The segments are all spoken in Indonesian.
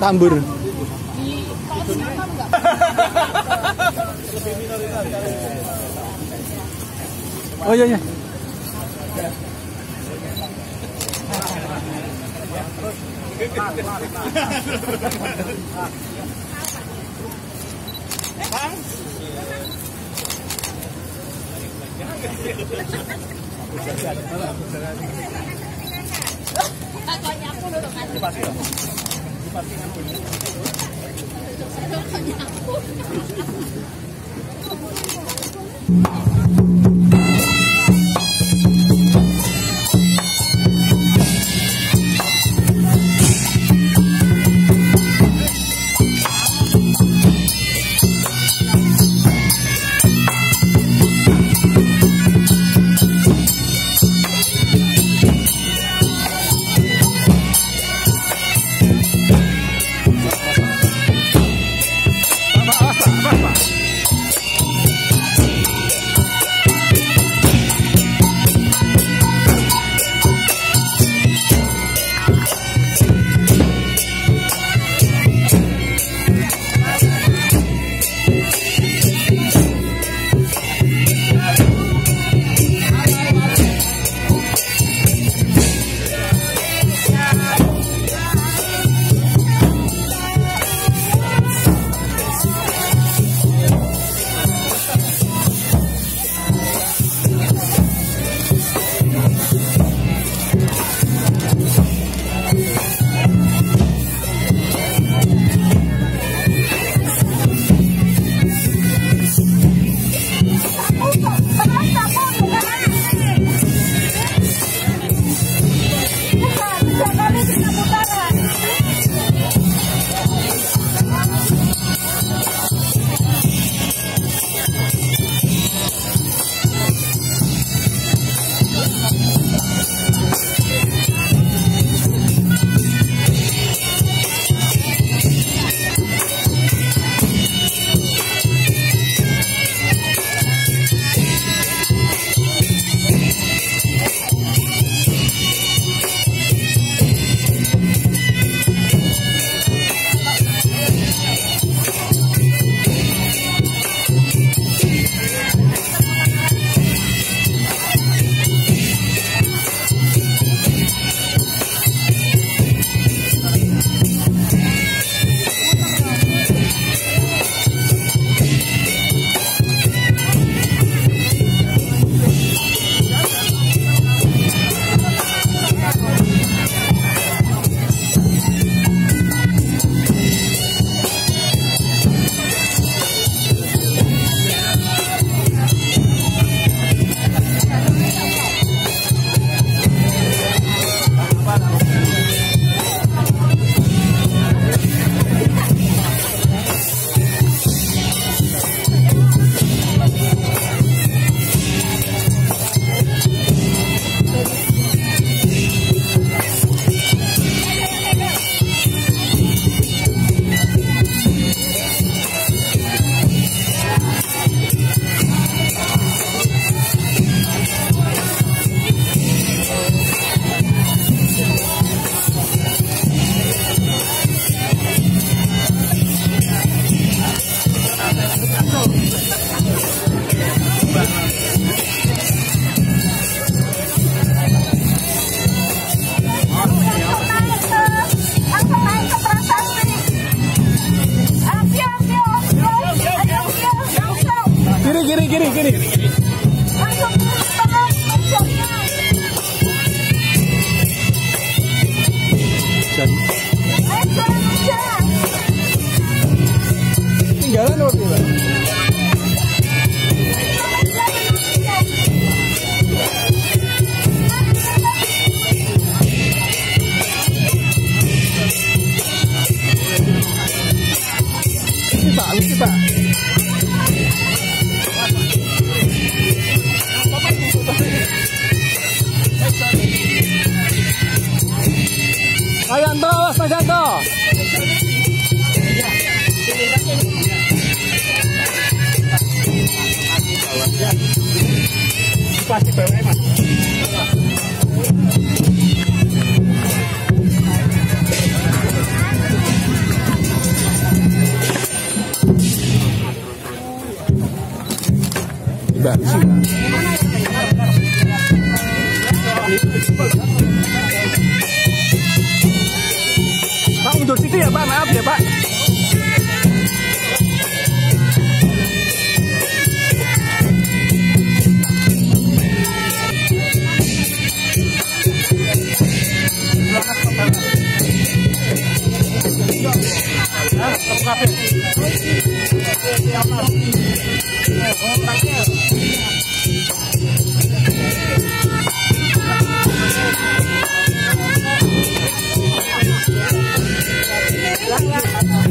Tambur. Oh iya iya. Kiri. Tinggalan waktu itu. Lucu Pak. Yanto, Mas Yanto. Plastik bawahnya Mas. Enggak, di sini. Pak, mundur situ ya Pak, maaf ya Pak.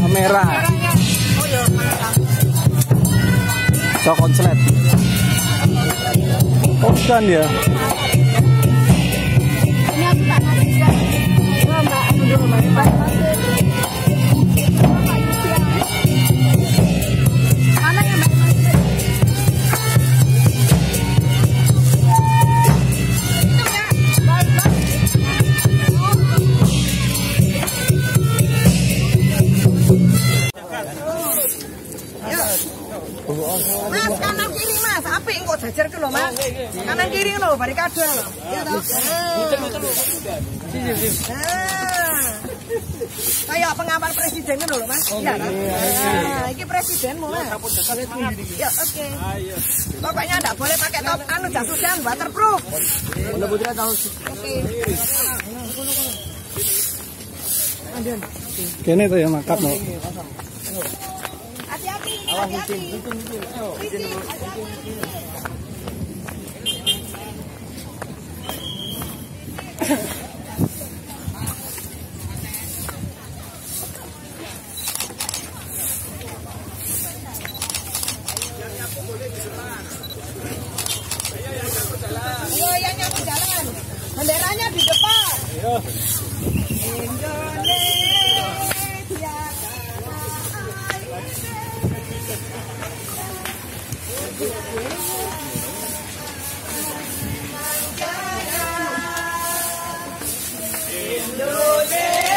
Merah. Konslet. Oh, bukan ya. Mas, kanan kiri Mas, apik kok jajar ke lho Mas. Kanan kiri lho, barikade lho. Ya toh. Kayak pengawal presiden lho Mas. Iya toh. Nah, iki presidenmu Mas. Ya, oke. Pokoknya enggak boleh pakai top jas hujan waterproof. Bunda Putra tahu. Oke. Andun. Kene tuh ya makap no. Hati-hati, hati-hati. Ayo yang nyapu jalan. Benderanya di depan. Indonesia.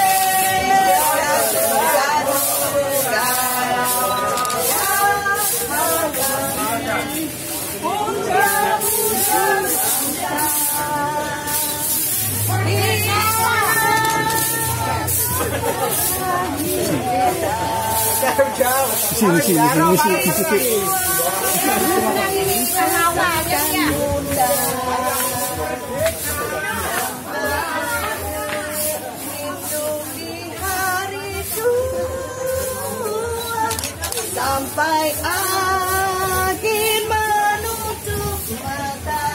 Sini. Sampai akhir menutup mata.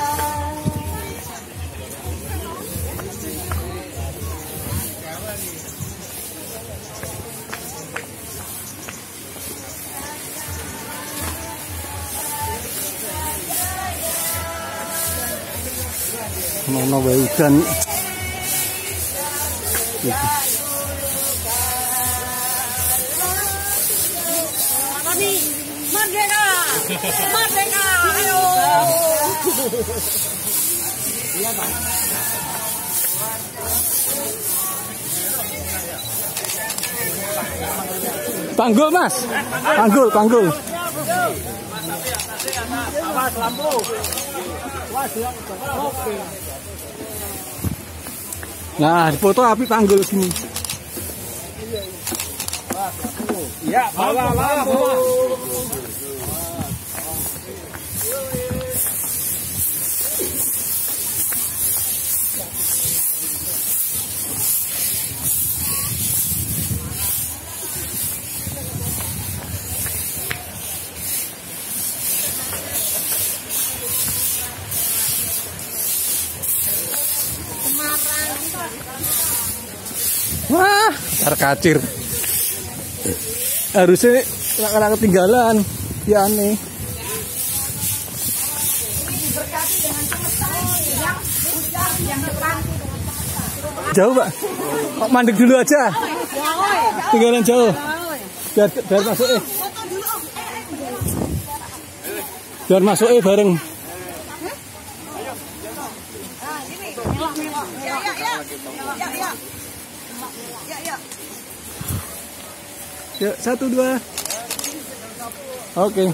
Mana wae hujan. Merdeka! Merdeka! Ayo! Iya, Bang. Panggul, Mas. Panggul. Awas lampu. Oke. Nah, foto api panggul sini. Ya, bawa lampu. Wah, kacir. Harusnya nggak ketinggalan. Ya aneh. Jauh Pak. Kok mandek dulu aja. Tinggalan jauh. Biar masuk Biar masuk bareng. Ya, 1, 2. Oke.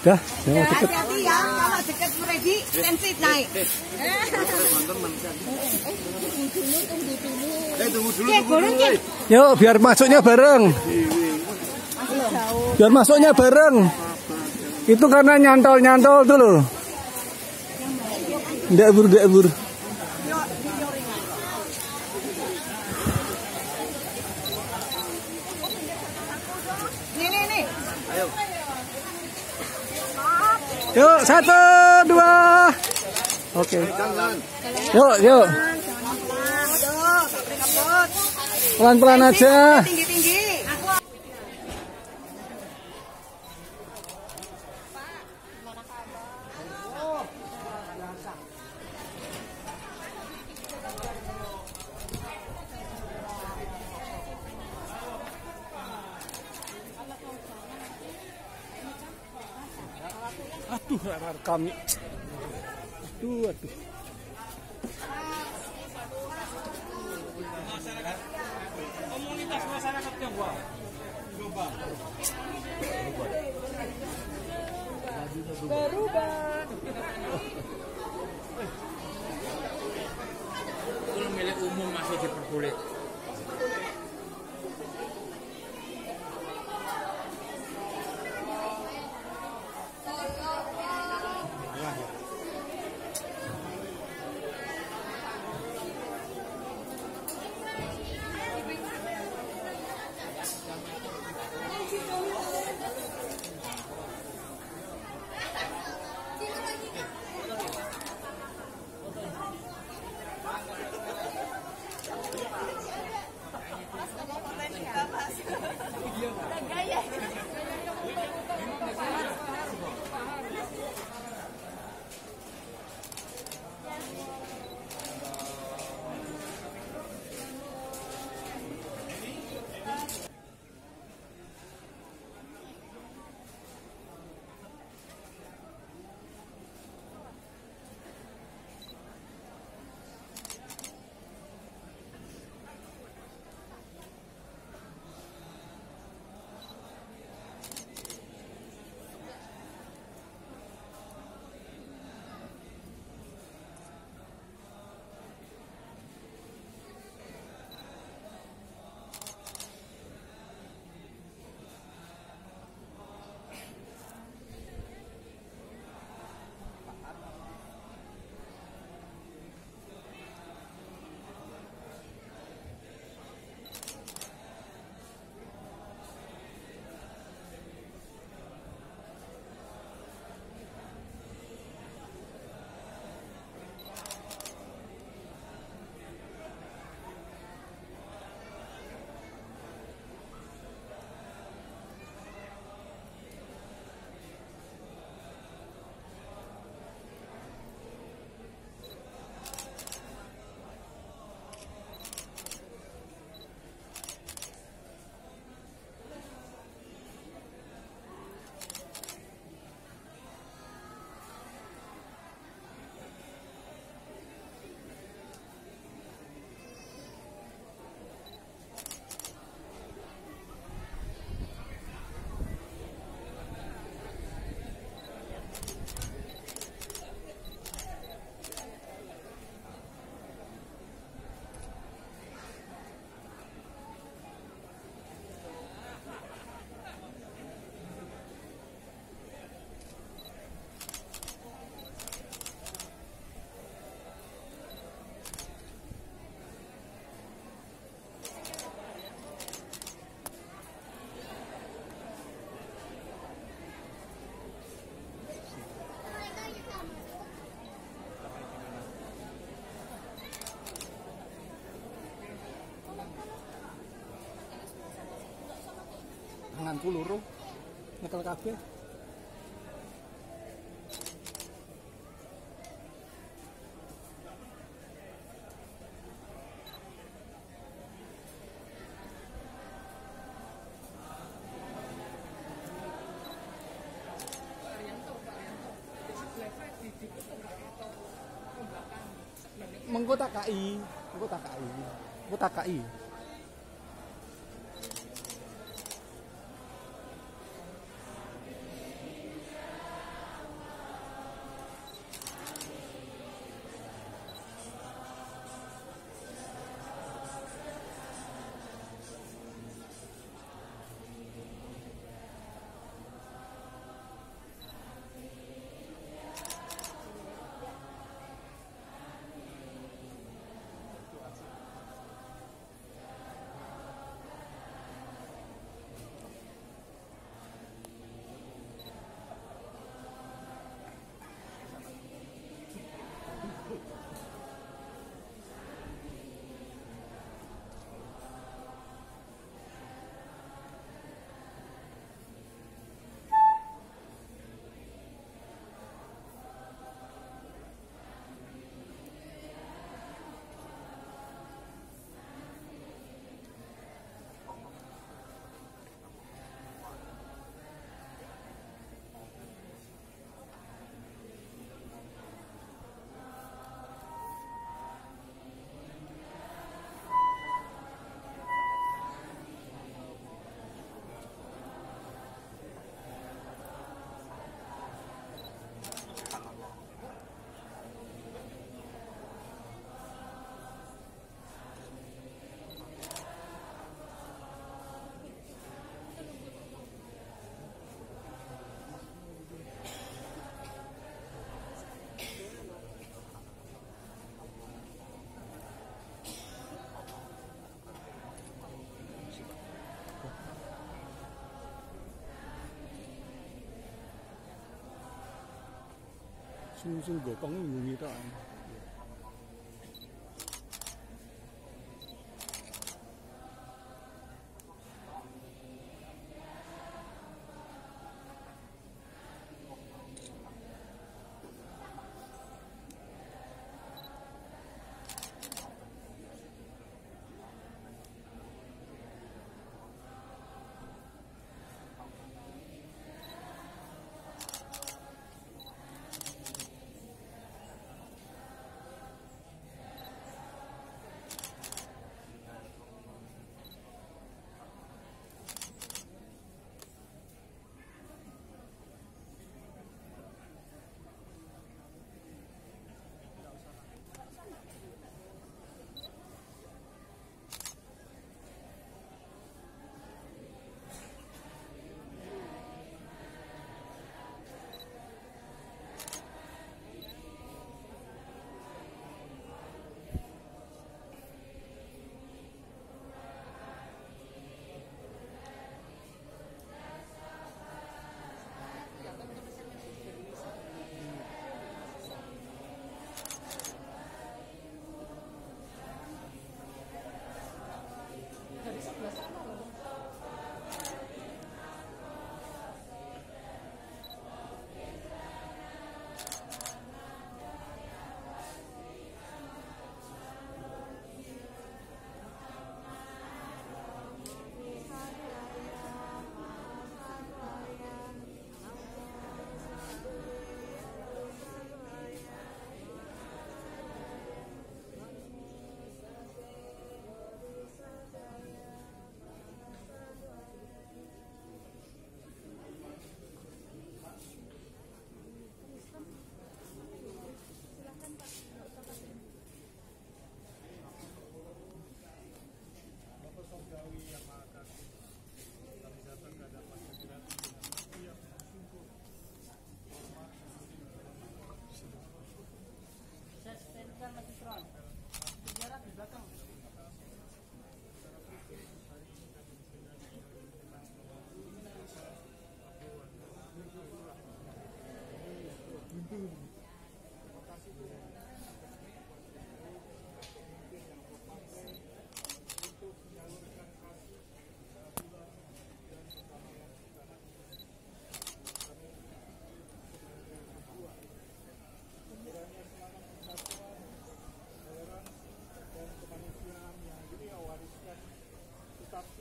Dah, jangan deket. Hati-hati ya, kalau deket Freddy, tensit naik. Yuk, biar masuknya bareng. Biar masuknya bareng. Itu karena nyantol-nyantol tuh loh. Ndak bur. Nih. Ayo. Yuk, 1, 2. Oke. Yuk. Pelan-pelan aja. Tinggi-tinggi. Aduh, kami. Aduh. Komunitas masyarakat Tionghoa. Berubah. Itu milik umum masih diperbolehkan. Tanganku loro nyekel kabeh. Mengko tak kai. sing gotong nggungi tok.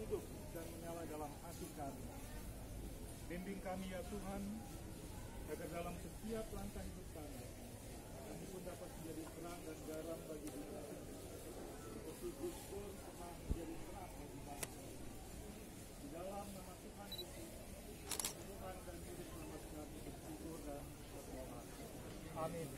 hidup dan menyala dalam hati kami. Bimbing kami ya Tuhan, agar dalam setiap langkah hidup kami pun dapat menjadi terang dan garam bagi dunia. Seperti Gustur pernah menjadi terang bagi bangsa. Di dalam nama Tuhan Yesus, Tuhan dan Juru Selamat kami bersyukur dan berdoa. Amin.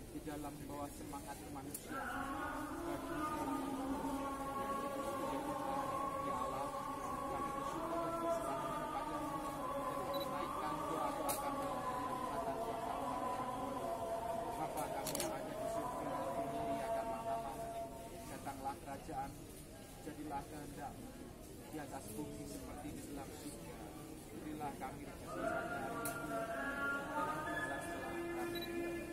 Di dalam membawa semangat kemanusiaan bagi ya Allah, kami bersyukur dan bersama kepadamu dan menaikkan doa-doa kami atas kuasa Bapa kami yang ada di surga, dimuliakanlah namamu, datanglah kerajaan, jadilah kehendak-mu di atas bumi seperti di dalam surga. Berilah kami rezeki pada hari ini, dan ampunilah kesalahan kami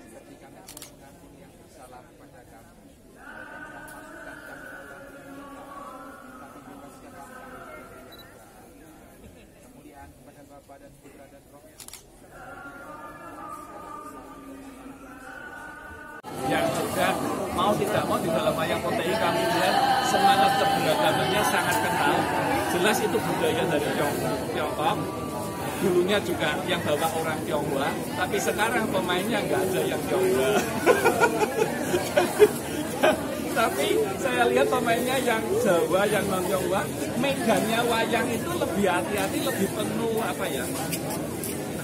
seperti kami pun mengampuni yang bersalah kepada kami. Dan jangan masukkan kami dalam pencobaan, tapi bebaskanlah kami dari yang jahat. Kemuliaan kepada Bapa dan Putra dan Roh Kudus, yang juga mau tidak mau di dalam wayang potehi kami lihat semangat keberagamannya sangat kental. jelas itu budaya dari Tiongkok. Dulunya juga yang bawa orang Tionghoa, tapi sekarang pemainnya nggak ada yang Tionghoa. Tapi saya lihat pemainnya yang Jawa, yang non Tionghoa, medannya wayang itu lebih hati-hati, lebih penuh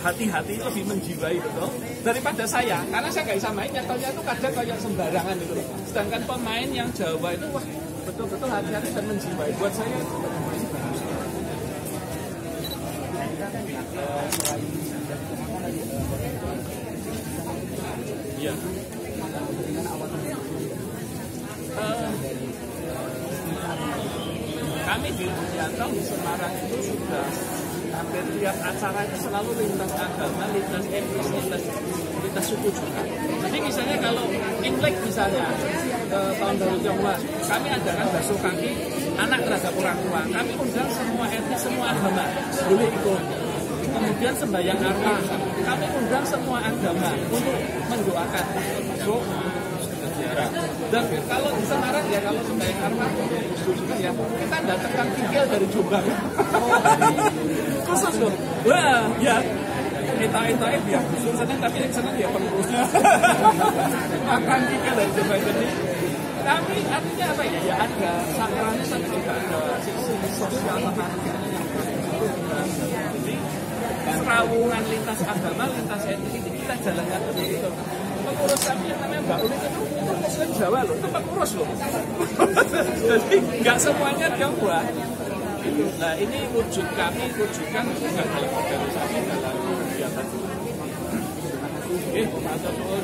hati-hati, lebih menjiwai betul daripada saya, karena saya nggak bisa main, nyatanya itu kadang kayak sembarangan gitu loh. Sedangkan pemain yang Jawa itu wah betul-betul hati-hati dan menjiwai. Buat saya itu iya. Kami di Rudiantong di Semarang itu sudah hampir tiap acara itu selalu lintas agama, lintas etnis, lintas suku juga. Jadi misalnya kalau Imlek misalnya tahun baru Tionghoa, kami adakan basuh kaki anak terhadap orang tua. Kami undang semua etnis, semua agama boleh ikut. Kemudian sembahyang arwah, kami undang semua agama untuk mendoakan. Dan kalau di Semarang ya, kalau sembahyang arwah juga ya, kita datangkan kikil dari Jombang. Khusus loh. Wah, ya. Kita ya, senang tapi yang senang ya pengurusnya. Makan kikil dari Jombang. Jadi kami artinya apa ya? Ya ada sakralnya tapi juga ada sisi sosial manusianya yang jadi serawungan lintas agama, lintas etnis itu kita jalankan begitu. Pengurus kami yang namanya Mbak Uli itu Muslim Jawa loh, itu pengurus loh. Jadi nggak semuanya Tionghoa. Nah ini wujud kami, wujudkan juga dalam organisasi, dalam kegiatan. Oke, matur nuwun.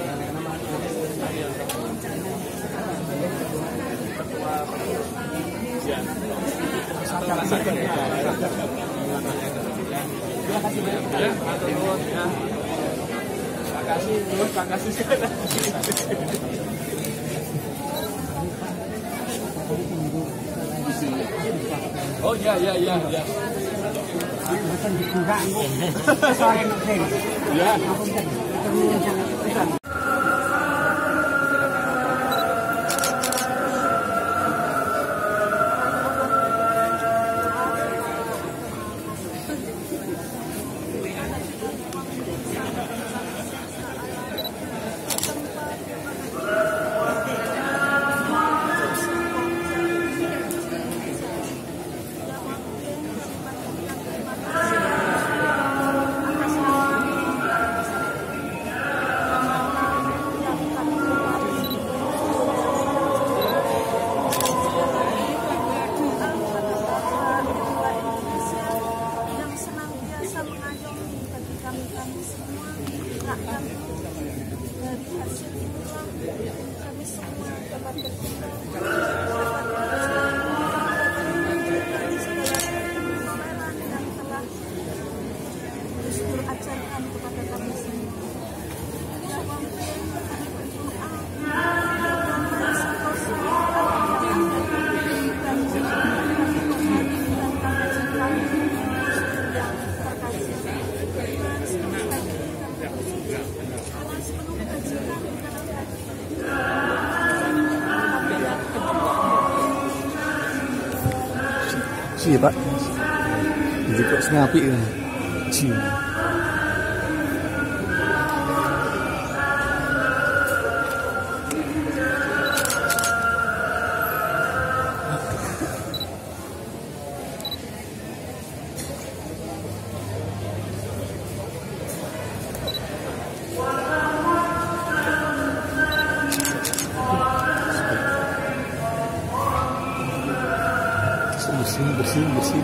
Ketua ya, terima kasih ya, matur nuwun ya. Terima kasih sekali. Oh ya. Iya Pak, jadi kok sengapi ya. bersih.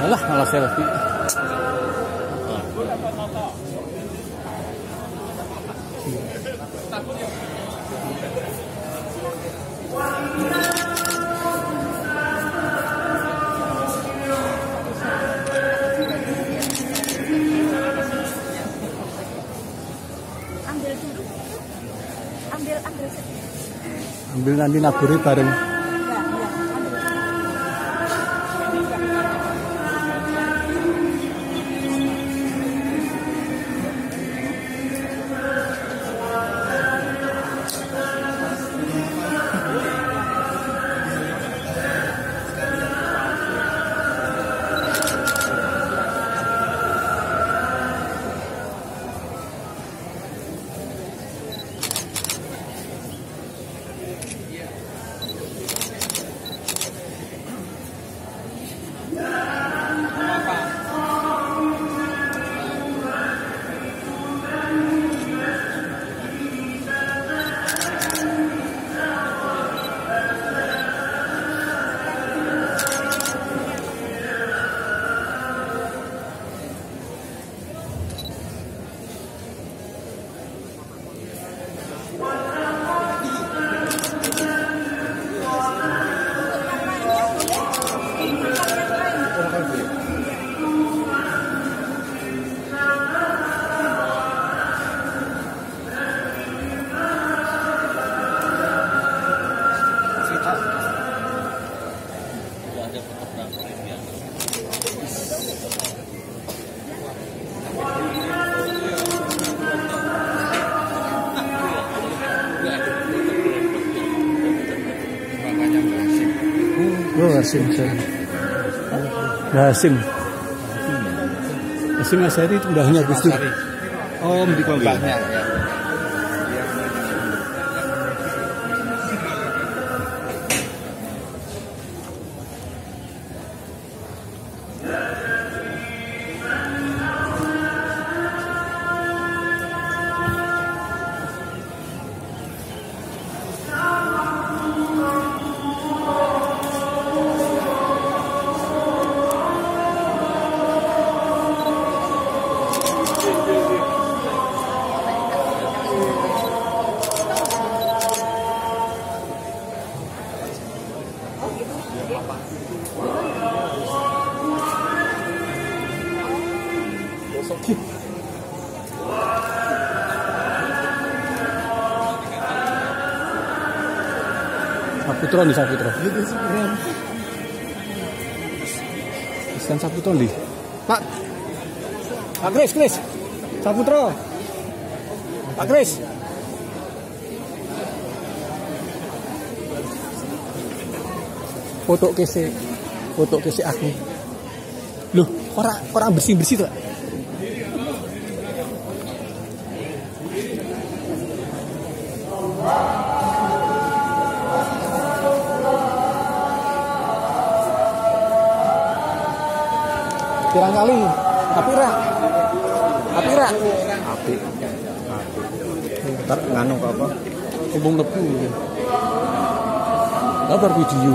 Alah, malah selfie. Ambil nanti naburi bareng. Oh, Hasim. Hasim. Hasim Asyari itu udahnya Gus Dur. Oh, di kelompoknya. Saputra nih Saputra. Iskan Saputra nih. Pak Kris. Saputra. Pak Kris. Foto kese aku. Loh, orang bersih-bersih tuh. Pirang kali, apira. Api. Ntar nganu apa? Hubung lebu. Kabar video.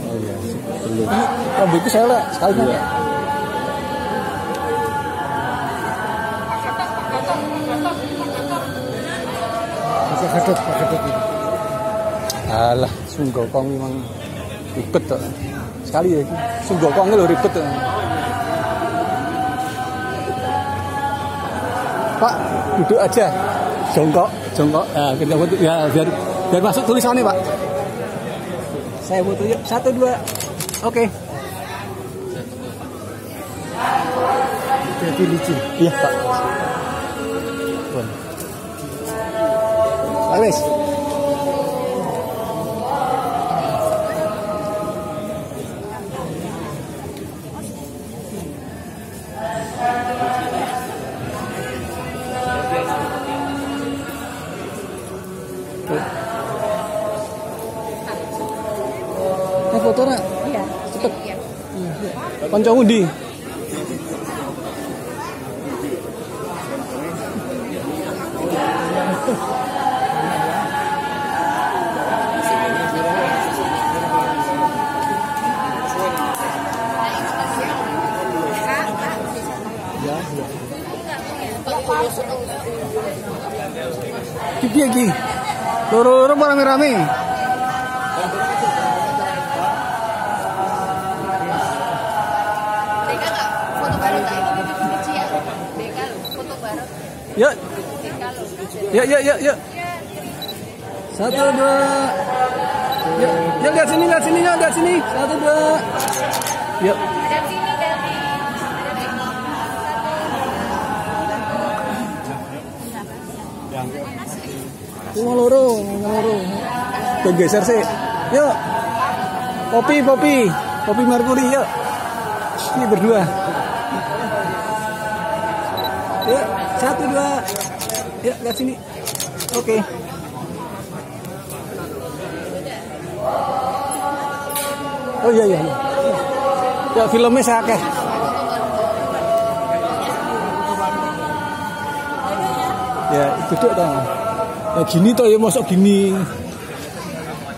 Oh iya, belum. Ini itu saya lah sekali kan. Paket. Alah, Sunggokong memang ribet tuh. Sekali ya, Sunggokong lo ribet tuh. Pak, duduk aja. Jongkok. Nah, kita foto ya biar masuk tulisannya, Pak. Saya foto yuk. 1 2. Oke. Jadi lucu. Iya, Pak. Wes. Foto nak? Iya. Cepet. Iya. Konco undi. Kiki lagi, loro rame-rame. Deka nggak foto bareng nggak? Ya. Deka foto bareng. Yuk. Deka lo. Yuk. 1 2. Yuk, lihat sini. 1 2. Yuk. Loro. Geser sih. Yuk. Kopi Merkuri, yuk. Ini berdua. Yuk, 1 2. Yuk, lihat sini. Oke. Oh iya. Ya filmnya saya akeh. Ya, duduk dong. Ya gini toh ya, masuk gini.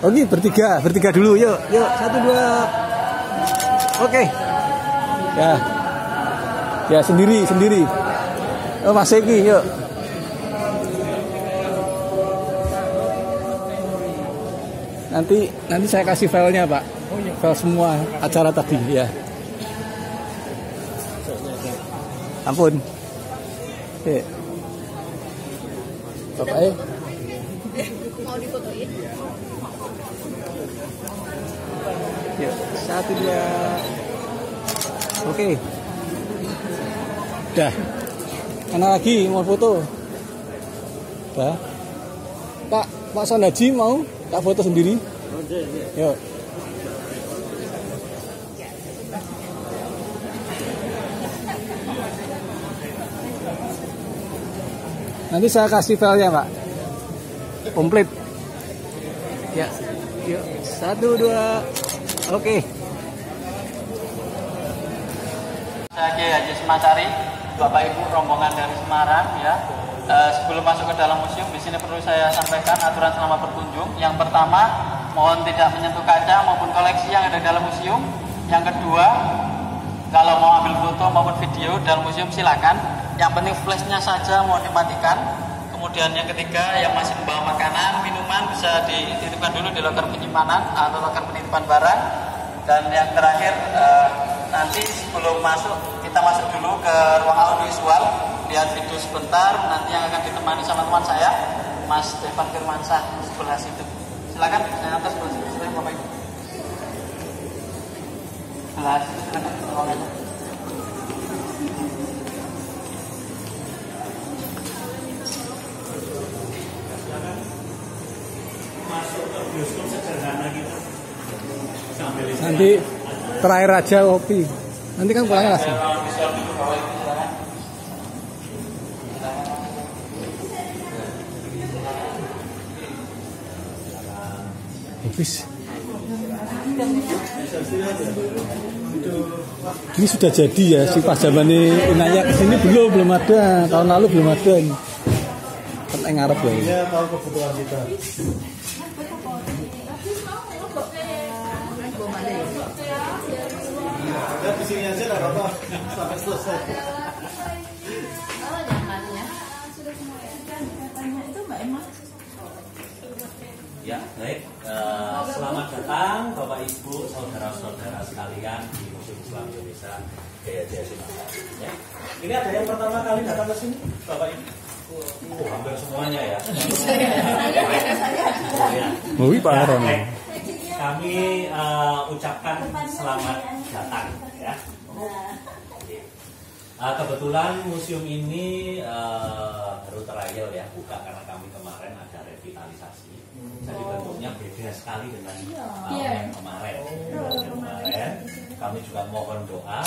Oke, bertiga dulu. Yuk, 1 2. Oke. Ya sendiri. Oh, Mas Eki, yuk. Nanti saya kasih filenya, Pak. File semua acara tadi, ya. Ampun. Oke. Bapak Mau difotoin? Yuk, 1 2. Oke. Dah. Mana lagi mau foto? Dah. Pak Sandaji mau tak foto sendiri? Yuk. Nanti saya kasih filenya, Pak. Komplit. Ya. Yuk. 1, 2. Oke. Saya Kiai Haji Semasari, Bapak Ibu rombongan dari Semarang ya. Sebelum masuk ke dalam museum, di sini perlu saya sampaikan aturan selama berkunjung. Yang pertama, mohon tidak menyentuh kaca maupun koleksi yang ada di dalam museum. Yang kedua, kalau mau ambil foto maupun video dalam museum silakan. Yang penting flashnya saja mohon dimatikan. Kemudian yang ketiga, yang masih membawa makanan, minuman bisa dititipkan dulu di loker penyimpanan atau loker penitipan barang. Dan yang terakhir, nanti sebelum masuk, kita masuk dulu ke ruang audiovisual, lihat video sebentar, nanti yang akan ditemani sama teman saya, Mas Devan Firmansyah sebelah situ. Silakan, saya atas sebelah situ, silakan Bapak Ibu. Sebelah situ, silakan. Masuk ke bioskop sederhana gitu. Nanti terakhir aja kopi. Nanti kan pulangnya langsung. Habis. Ini sudah jadi ya si pas zaman Inaya kesini belum ada. Tahun lalu belum ada. Kan ngarep ya. Dia tahu kebutuhan kita. Ya di sini aja lah Bapak sampai selesai. Ya, baik. Selamat datang Bapak Ibu, saudara-saudara sekalian di Museum Islam Indonesia Kiai Haji Semasari. Ya. Ini ada yang pertama kali datang ke sini, Bapak Ibu? Hampir semuanya ya. Wih, Pak Aron. Kami ucapkan selamat datang ya. Kebetulan museum ini baru trial ya, buka karena kami kemarin ada revitalisasi. Jadi bentuknya beda sekali dengan yang kemarin. Kemarin kami juga mohon doa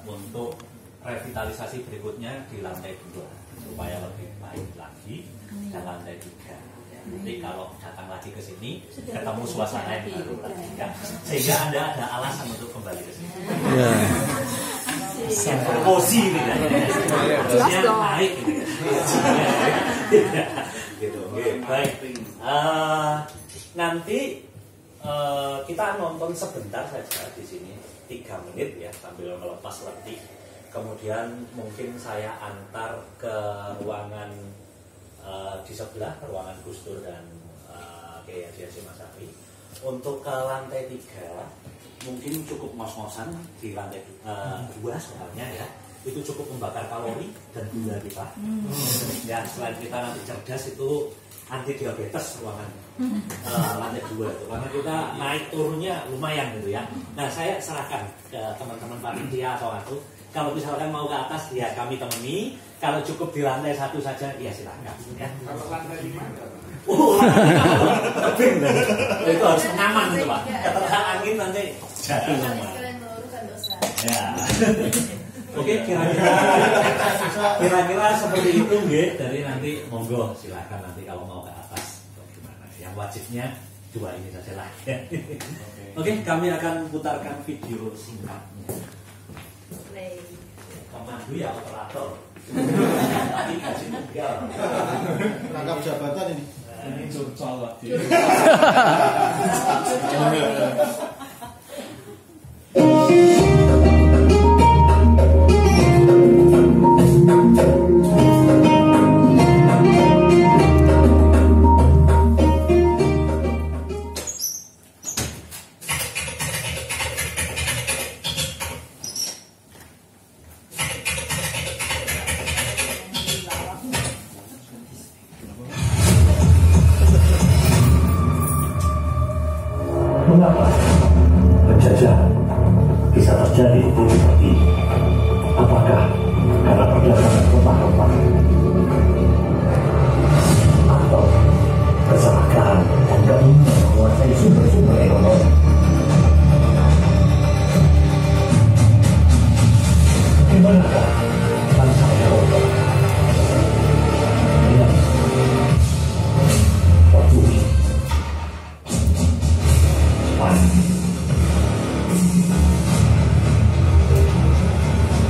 untuk revitalisasi berikutnya di lantai 2 supaya lebih baik lagi dan lantai 3. Nanti kalau datang lagi ke sini ketemu suasana yang baru lagi ya. Sehingga Anda ada alasan untuk kembali ke sini. Ya. Yang berposi gitu ya. Harusnya naik gitu. Gitu. Baik. Nanti kita nonton sebentar saja di sini 3 menit ya sambil melepas letih. Kemudian mungkin saya antar ke ruangan di sebelah, ruangan Gus Dur dan Kiai Haji Semasari. Untuk ke lantai 3 mungkin cukup ngos-ngosan di lantai 2 soalnya ya. Itu cukup membakar kalori dan gula kita. Ya selain kita nanti cerdas itu anti diabetes ruangan lantai 2 itu. Karena kita naik turunnya lumayan gitu ya. Nah saya serahkan ke teman-teman panitia atau aku. Kalau misalkan mau ke atas ya kami temani. Kalau cukup di lantai 1 saja ya silakan. Ya. Kalau lantai 5 tebing itu harus nyaman itu Pak. Keterang angin nanti jatuh semua. Ya. Oke, kira-kira seperti itu nggih. Dari nanti monggo silakan nanti kalau mau ke atas gimana. Yang wajibnya 2 ini saja lah. Oke, kami akan putarkan video singkatnya. Pemandu ya operator. Tapi gaji tunggal. Rangkap jabatan ini. Ini curcol lagi. Mengapa penjajahan bisa terjadi di bumi ini? Apakah karena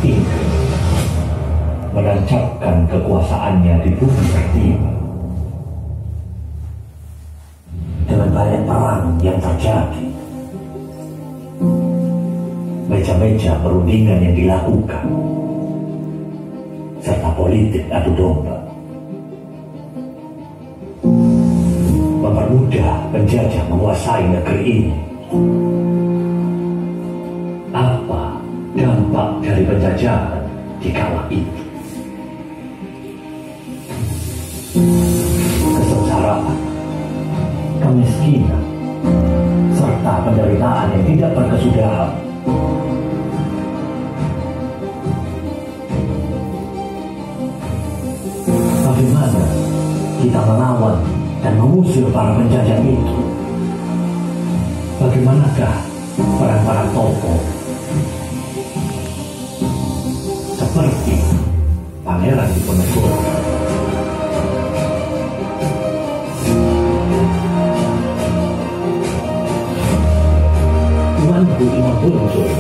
Inggris menancapkan kekuasaannya di bumi pertiwi. Dengan banyak perang yang terjadi, meja-meja perundingan yang dilakukan, serta politik adu domba, mempermudah penjajah menguasai negeri ini. Apa dampak dari penjajahan di kala itu? Kesengsaraan, kemiskinan, serta penderitaan yang tidak berkesudahan. Bagaimana kita melawan dan mengusir para penjajah itu? Bagaimanakah peran-peran tokoh seperti Pangeran Diponegoro? Tuanku Imam Bonjol,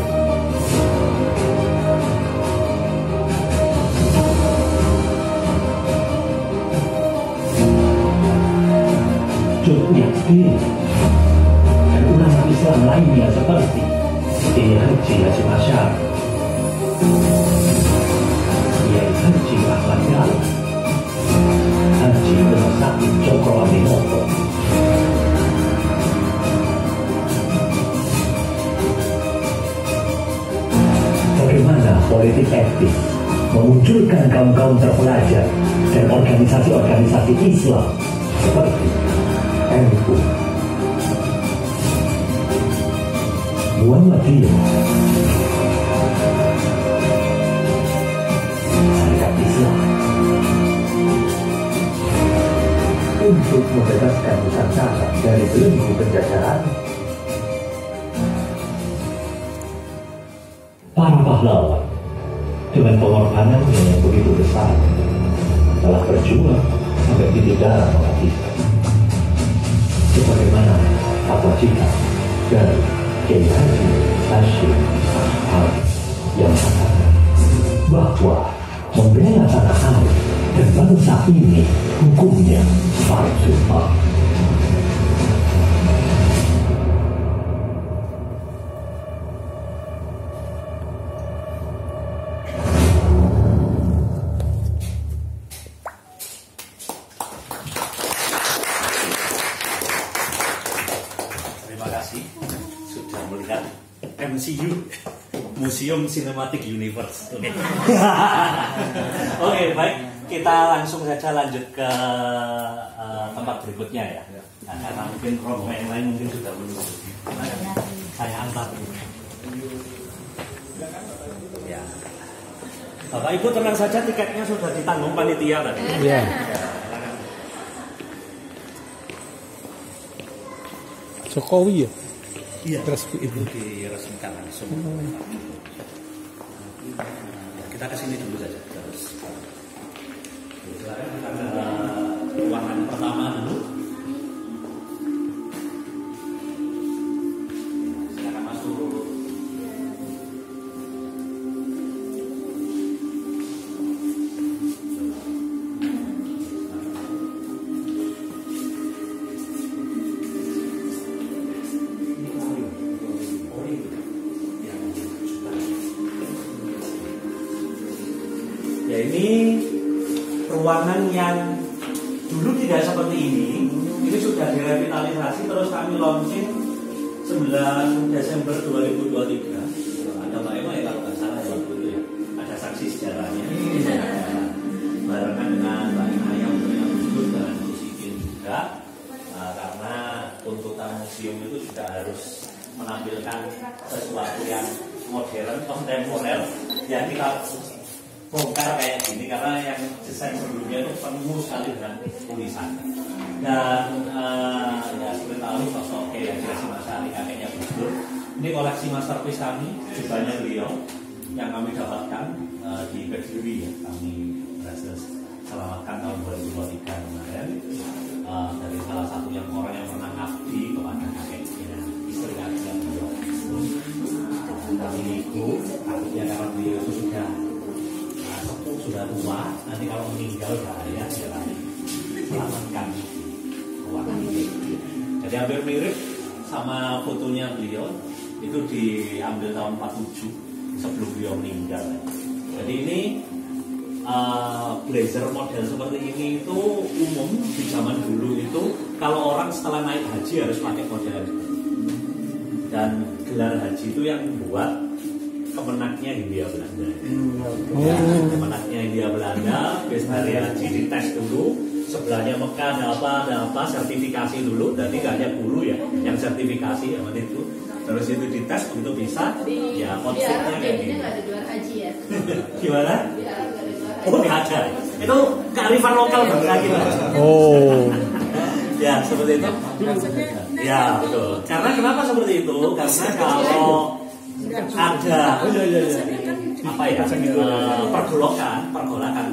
Cut Nyak Dien, dan ulama Islam lainnya seperti Kiai Haji Hasyim Asy'ari, Kiai Haji Ahmad Dahlan, Haji Abdul Sakit Cokroaminoto, bagaimana politik etis memunculkan kaum-kaum terpelajar dan organisasi-organisasi Islam seperti NU, Muhammadiyah, Syarikat Islam, untuk membebaskan Nusantara dari belenggu penjajahan. Para pahlawan dengan pengorbanannya yang begitu besar telah berjuang sampai titik darah menghabiskan. Sebagaimana cita dari Kiai Haji Hasyim Asy'ari yang mengatakan bahwa membela tanah air dan bangsa ini hukumnya fardhu ain. Sudah melihat MCU, Museum Cinematic Universe. Oke, baik, kita langsung saja lanjut ke tempat berikutnya ya. Nah, karena mungkin rombongan yang lain mungkin sudah menunggu. Saya antar. Ya. Bapak Ibu tenang saja, tiketnya sudah ditanggung panitia tadi. Iya. Jokowi ya? Iya, itu diresmikan langsung. Kita kesini dulu saja terus. Silakan kita ke ruangan pertama dulu. Silakan masuk. Ya, ini ruangan yang dulu tidak seperti ini sudah direvitalisasi, terus kami launching 9 Desember 2023. Ada Mbak Ema ya kalau nggak salah ya waktu itu ya, ada saksi sejarahnya. Barengan dengan Mbak Ema yang Gus dan Gus Ikin juga, karena tuntutan museum itu juga harus menampilkan sesuatu yang modern, kontemporer, yang kita bongkar kayak gini karena yang desain sebelumnya itu penuh sekali dengan tulisan. Dan ya seperti tahu sosok Kiai Hasyim Asy'ari kakeknya Gus Dur. Ini koleksi masterpiece kami, jubahnya beliau yang kami dapatkan di Kediri ya. Kami berhasil selamatkan tahun 2023 kemarin dari salah satu orang yang pernah ngabdi kepada kakeknya, istri kakeknya beliau. kami ibu, artinya karena beliau itu sudah sepuh, sudah tua, nanti kalau meninggal bahaya ya selamatkan ruangan ini. Jadi hampir mirip sama fotonya beliau, itu diambil tahun 47 sebelum beliau meninggal. Jadi ini blazer model seperti ini itu umum di zaman dulu itu kalau orang setelah naik haji harus pakai model ini. Dan gelar haji itu yang buat kemenangnya Hindia Belanda. Kemenangnya Hindia Belanda, bis hari haji dites dulu, sebelahnya Mekah ada apa, sertifikasi dulu, dan ini hanya guru ya, yang sertifikasi ya itu. Terus itu dites begitu bisa, ya outfitnya kayak gini. Nggak ada gelar haji ya? Gimana? Oh nggak ada. Itu kearifan lokal bangsa kita. Oh. Ya seperti itu. Ya betul. Karena kenapa seperti itu? Karena kalau ada apa ya pergolakan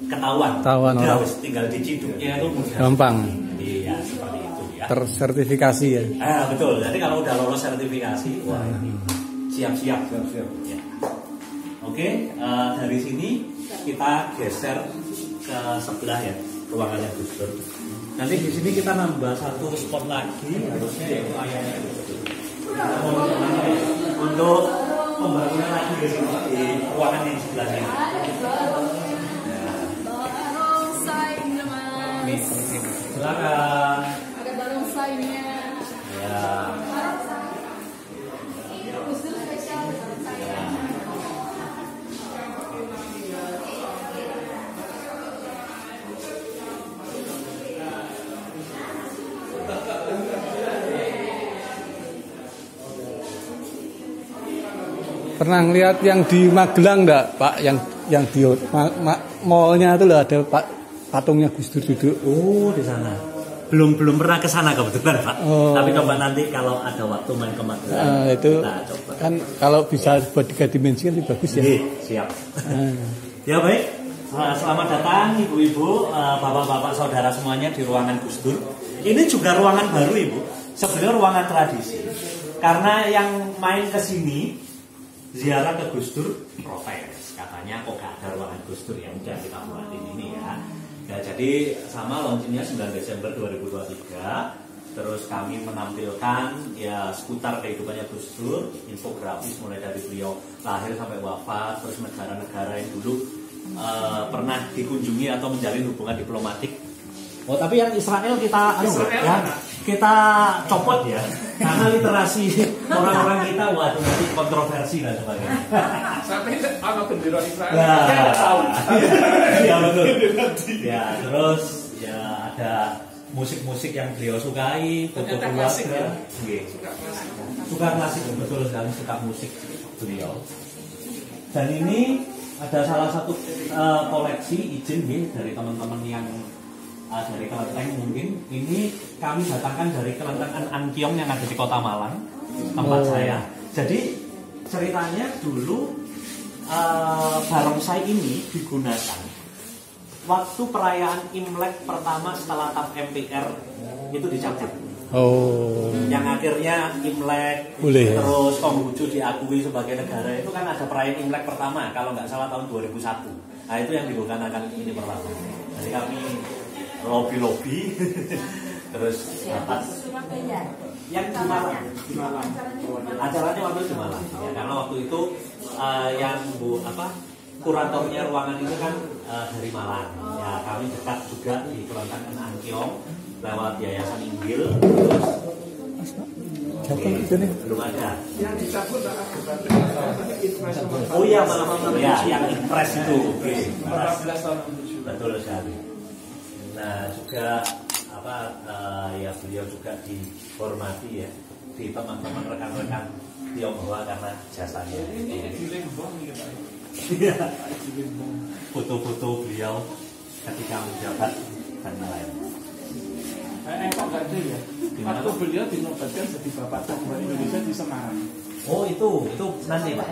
ketahuan ya, tinggal diciduknya itu mudah. Gampang. Iya seperti itu ya. Tersertifikasi ya. Betul. Jadi kalau udah lolos sertifikasi, wah siap-siap. Ya. Oke, dari sini kita geser ke sebelah ya ruangannya Gus Dur. Nanti di sini kita nambah satu spot lagi, harusnya yaitu ayahnya untuk pembangunan lagi di sini di ruangan yang sebelahnya. Silakan. Ada barongsainya. Ya. Pernah ngeliat yang di Magelang enggak, Pak? Yang di mallnya itu loh ada patungnya Gus Dur duduk. Oh, di sana. Belum pernah ke sana kebetulan, Pak. Oh. Tapi coba nanti kalau ada waktu main ke Magelang. Itu kita coba. Kan kalau bisa buat 3 dimensi kan lebih bagus ya. Siap. Ya baik. Selamat datang ibu-ibu, bapak-bapak, saudara semuanya di ruangan Gus Dur. Ini juga ruangan baru, Ibu. Sebenarnya ruangan tradisi. Karena yang main ke sini ziarah ke Gus Dur protes, katanya kok gak ada ruangan Gus Dur, ya udah kita buatin ini ya. Ya jadi sama launchingnya 9 Desember 2023. Terus kami menampilkan ya seputar kehidupannya Gus Dur, infografis mulai dari beliau lahir sampai wafat, terus negara-negara yang dulu pernah dikunjungi atau menjalin hubungan diplomatik. Oh tapi yang Israel kita kita copot ya, karena literasi orang-orang kita waduh nanti kontroversi dan sebagainya. Sampai apa bendera Israel? Ya, tahu. Ya betul. Ya terus ya ada musik-musik yang beliau sukai, foto keluarga. Suka klasik, betul sekali, suka musik beliau. Dan ini ada salah satu koleksi izin dari teman-teman yang dari Kelenteng mungkin. Ini kami datangkan dari Kelenteng Ankiong yang ada di Kota Malang, tempat saya. Jadi ceritanya dulu barongsai ini digunakan waktu perayaan Imlek pertama setelah TAP MPR itu dicabut. Oh. Yang akhirnya Imlek terus Konghucu diakui sebagai negara itu kan ada perayaan Imlek pertama kalau nggak salah tahun 2001. Nah itu yang digunakan ini pertama. Jadi kami lobby terus yang di Malang. Acaranya waktu di Malang ya, karena waktu itu yang kuratornya ruangan itu kan dari Malang ya, kami dekat juga di Kelenteng Ankiong lewat Yayasan Inggil. Belum ada yang dicabut oh iya malam ya yang impres itu betul sekali. Nah juga ya beliau juga dihormati ya di teman-teman rekan-rekan Tionghoa karena jasanya. Foto-foto beliau ketika menjabat dan lain. Kok nggak ada ya? Waktu beliau dinobatkan jadi Bapak Tua Indonesia di Semarang. Oh itu nanti Pak.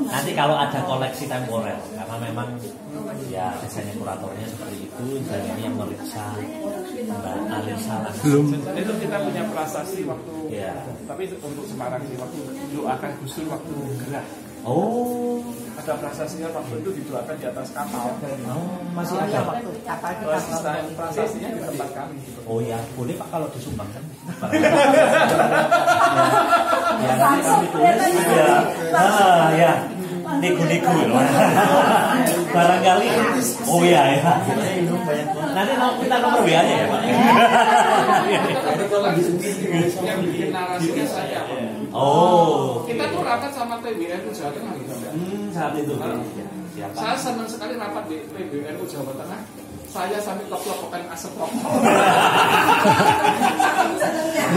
Nanti kalau ada koleksi temporer, karena memang ya biasanya kuratornya seperti itu, dan ini yang meriksa Mbak Alisa belum. Itu kita punya prasasti waktu, ya. tapi untuk Semarang sih waktu doakan Gus Dur waktu gerah. Oh, ada prasastinya waktu itu didoakan di atas kapal. Oh, masih ada Pak. Prasastinya di tempat kami. Oh ya, boleh Pak kalau disumbangkan. Ya, nanti kami tulis ya. Ah ya, nego-nego. Barangkali. Oh ya ya. Nanti kita nomor WA-nya ya Pak. Yang bikin narasinya saya. Oh. Kita tuh rapat sama PBNU Jawa Tengah gitu. Saat itu. Saya senang sekali rapat di PBNU Jawa Tengah. Saya sampai kelopokan asap rokok.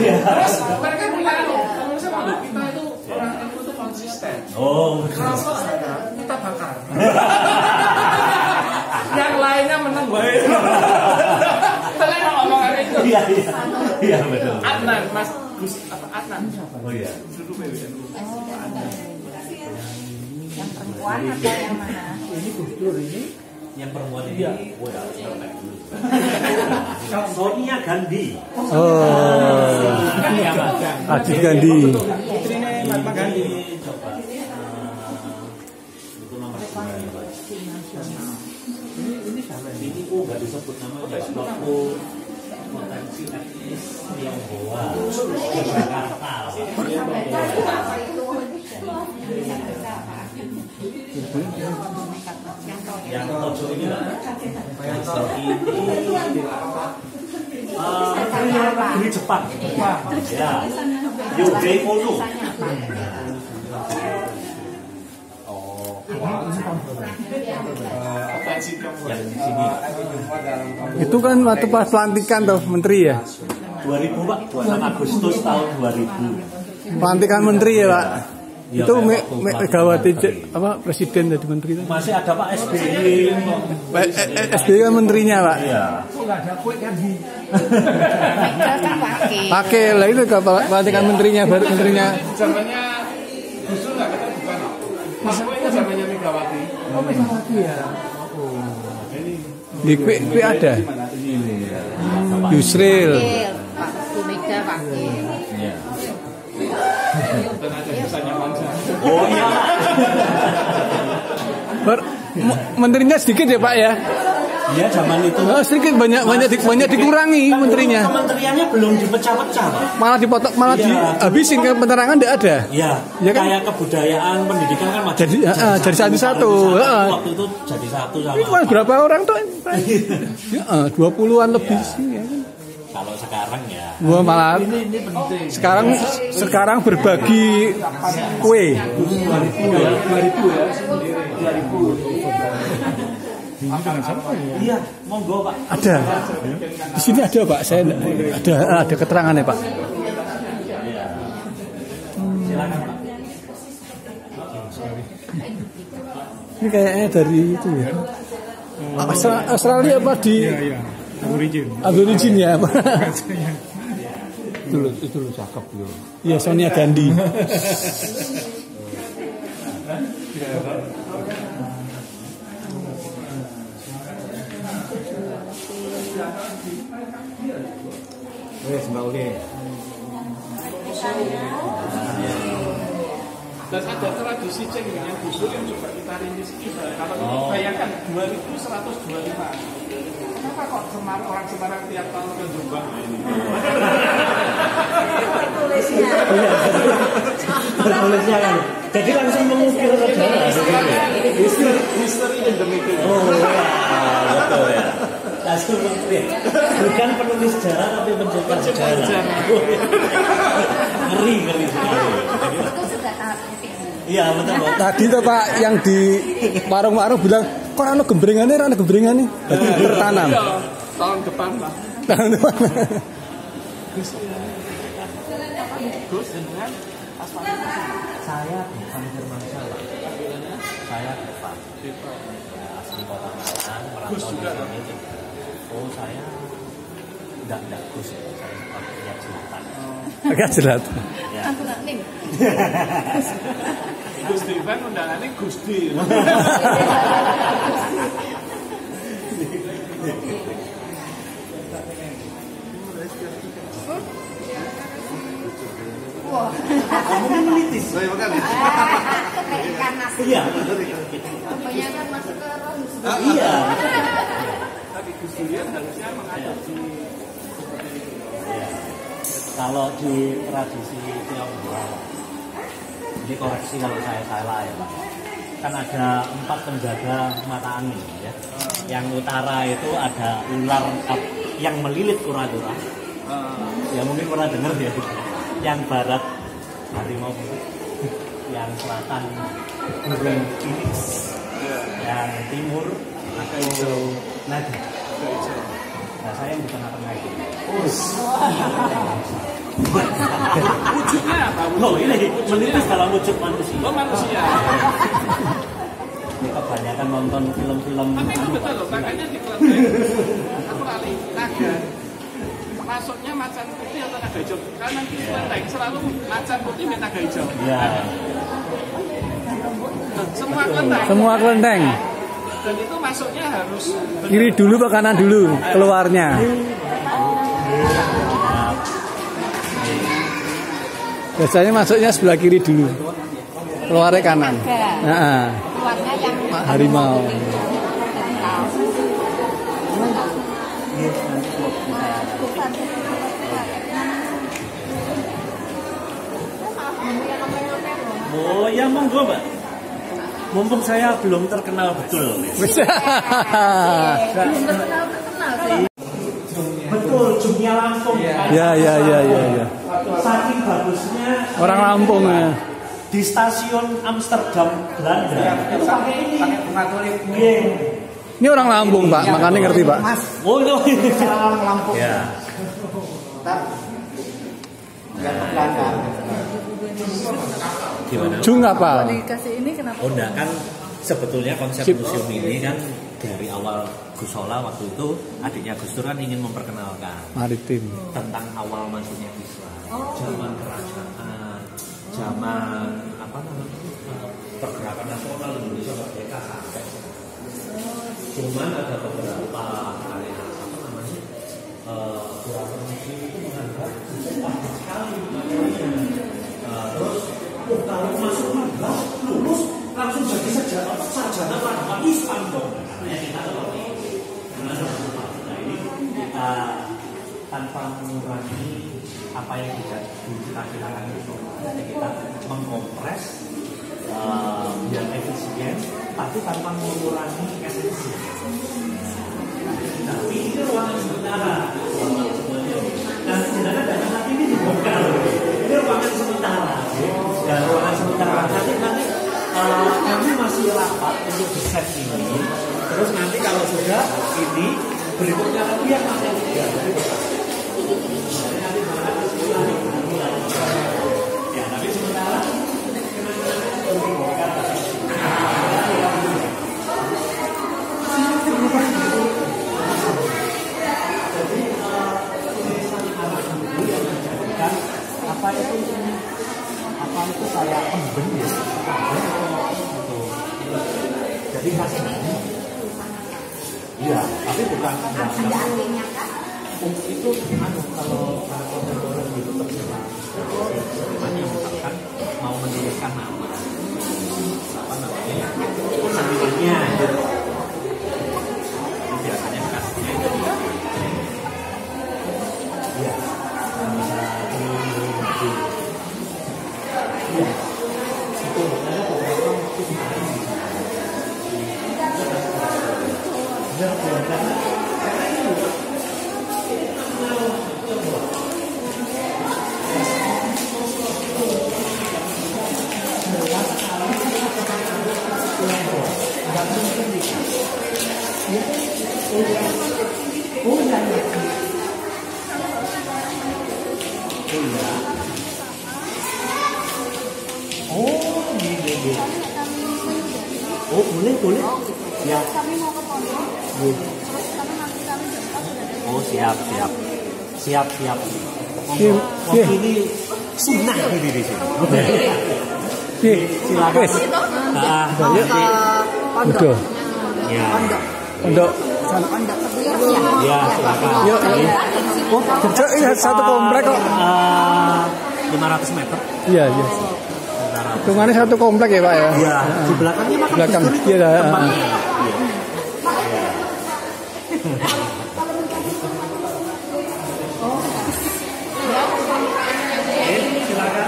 Terus mereka punya kita itu orang NU itu konsisten. Oh. Rokok kita bakar. Yang lainnya menang baik. Kalian omongan itu. Iya betul. Adnan, Mas Gus apa Adnan? Oh iya. Dulu PBNU. Yang perempuan atau yang mana? Ini Gus Dur ini. Yang perempuan ini. Oh ya. Sonia Gandhi. Adik Gandhi. Putrinya Mahatma Gandhi. Coba. Itu nomor 9. Ini siapa ini? Ini nggak disebut namanya. Waktu potensi etnis Tionghoa Jakarta. Yang pojok ini lah. Ini Jepang. Ya. Yoge Ono. Oh. Yang di sini. Itu kan waktu pas pelantikan tuh menteri ya. 2000 Pak, 26 Agustus tahun 2000. Pelantikan menteri ya Pak. Ya, Itu Megawati apa presiden jadi menteri itu. Masih ada Pak SBY. SBY kan menterinya Pak. Iya. Pakai lah itu pelantikan menterinya baru menterinya. Zamannya Gus Dur nggak kata bukan. Mas itu zamannya Megawati. Oh Megawati ya. Di Kwi ada. Yusril. Pak Bu Mega pakai. Iya. Dan ada pesannya Manja. Oh iya. Menterinya sedikit ya Pak ya. Iya zaman itu. Sedikit banyak dikurangi menterinya. Kementeriannya belum dipecah-pecah Pak. Malah dipotong, malah dihabisin ke penerangan tidak ada. Iya. Ya kan? Kayak kebudayaan pendidikan kan masih jadi satu-satu. Waktu itu jadi satu sama. Ini berapa orang tuh? 20-an lebih sih ya kan. Kalau sekarang ya. Gua malah sekarang berbagi kue. 2000 ya. 2000. Iya, monggo Pak. Ada. Di sini ada Pak. Saya ada keterangannya Pak. Silakan Pak. Ini kayaknya dari itu ya. Australia apa di? Iya. Aborigin ya Pak. Itu lo cakep lo. Iya Sonia Gandhi. Mbak Uli. Dan ada tradisi cengkehnya Gus Dur yang coba kita rintis kita. Kalau ini bayangkan 2125. Kenapa kok orang Semarang tiap tahun ke Jombang? Tulisnya kan. Jadi langsung mengukir sejarah. Misteri in the making. Oh ya, betul ya. Langsung mengukir. Bukan penulis sejarah tapi pencipta sejarah. Ngeri sekali. Iya betul. Tadi tuh Pak yang di warung-warung bilang kok ana gembrengannya. Berarti tertanam. Tahun depan lah. Tahun depan. Gus dengan asmara. Saya bukan Firmansyah Pak. Saya Devan. Asli Kota Malang, merantau di sini. Oh saya Enggak Gus. Agak jelatan. Agak jelas. Ya. Aku nak ning. Gusti kan undangannya Gusti. Wah. Kamu menitis. Saya makan ya. Reinkarnasi. Iya. Kebanyakan masuk ke roh. Iya. Tapi Gus Durian harusnya mengadopsi seperti itu. Ya. Kalau di tradisi Tionghoa, ini koreksi kalau saya salah ya Pak. Kan ada 4 penjaga mata angin ya. Yang utara itu ada ular yang melilit kura-kura. Ya mungkin pernah dengar ya. Yang barat harimau putih, yang selatan burung phoenix, yang timur itu naga. Nah saya yang di tengah-tengah itu. Wujudnya apa? Oh ini menitis dalam wujud manusia. Oh manusia. Ini kebanyakan nonton film-film. Tapi itu betul loh, makanya di kelenteng aku lali naga. Masuknya macan putih atau naga hijau? Karena di kelenteng selalu macan putih dan naga hijau. Ya. Semua kelenteng. Semua kelenteng. Dan itu masuknya harus Kiri dulu ke kanan dulu keluarnya. Biasanya masuknya sebelah kiri dulu. Keluarnya kanan. Nah, Keluarnya yang harimau. Oh ya monggo Mbak. Mumpung saya belum terkenal betul. Bisa. belum terkenal sih. Betul, Jumnya Lampung. Ya. Saking bagusnya Orang Lampung ya. di stasiun Amsterdam Belanda itu pakai ini. Pakai bunga tulip. Iya. Ini orang Lampung Pak, makanya ngerti Pak. Mas, Oh no. orang Lampung. Ya. Enggak ke Belanda. Gimana? Jung apa? Dikasih ini kenapa? Oh enggak, kan sebetulnya konsep Sip. museum ini kan dari awal Gusola waktu itu adiknya Gus Dur kan ingin memperkenalkan Maritim. tentang awal masuknya Islam, zaman kerajaan, zaman apa namanya pergerakan nasional Indonesia merdeka sampai sekarang. Cuman ada beberapa area apa namanya kurator museum itu menganggap wajib sekali materinya. Terus kalau masuk madrasah lulus langsung jadi sarjana agama Islam dong. Karena kita seperti itu. Karena ini kita tanpa mengurangi apa yang tidak dicita-citakan itu, kita mengkompres biar efisien, tapi tanpa mengurangi esensi. Tapi ini ruangan sementara. Nah sebenarnya dana hati ini dibongkar. Ini ruangan sementara. Dan ruangan sementara nanti kami masih rapat untuk desain ini. Terus nanti kalau sudah ini berikutnya lagi yang masih tiga. Ya tapi sementara apa itu saya emben ya, jadi kasih iya, tapi bukan itu kalau kontemporer gitu terserah hanya misalkan mau menuliskan nama apa namanya sambilannya gitu biasanya kasihnya itu iya iya itu makanya beberapa waktu kemarin ya karena ini oh boleh ya Kami mau ke pondok. Terus kami nanti kami jemput. oh siap Siap. Ini sunnah ini di sini. Silakan. Pondok. Ya. Pondok. Ya, silakan. Yuk. Oh, ini satu komplek kok. 500 meter. Iya. Hitungannya satu komplek ya Pak ya? Iya, di belakangnya makam belakang. Gus Dur. Iya. Silakan.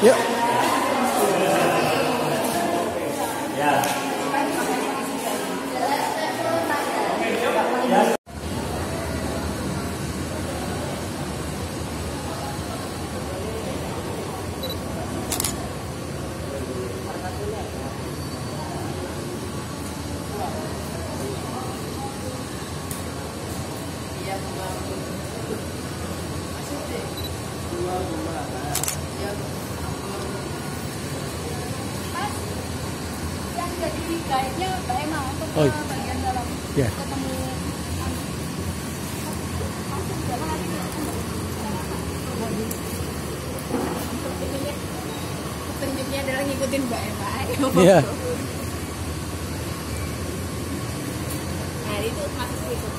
Yuk. Ya. Jadi guide-nya Mbak Emma untuk Oh, bagian dalam ya. ketemu langsung jalan lagi petunjuknya adalah ngikutin Mbak Emma. Iya. Nah itu masuk itu.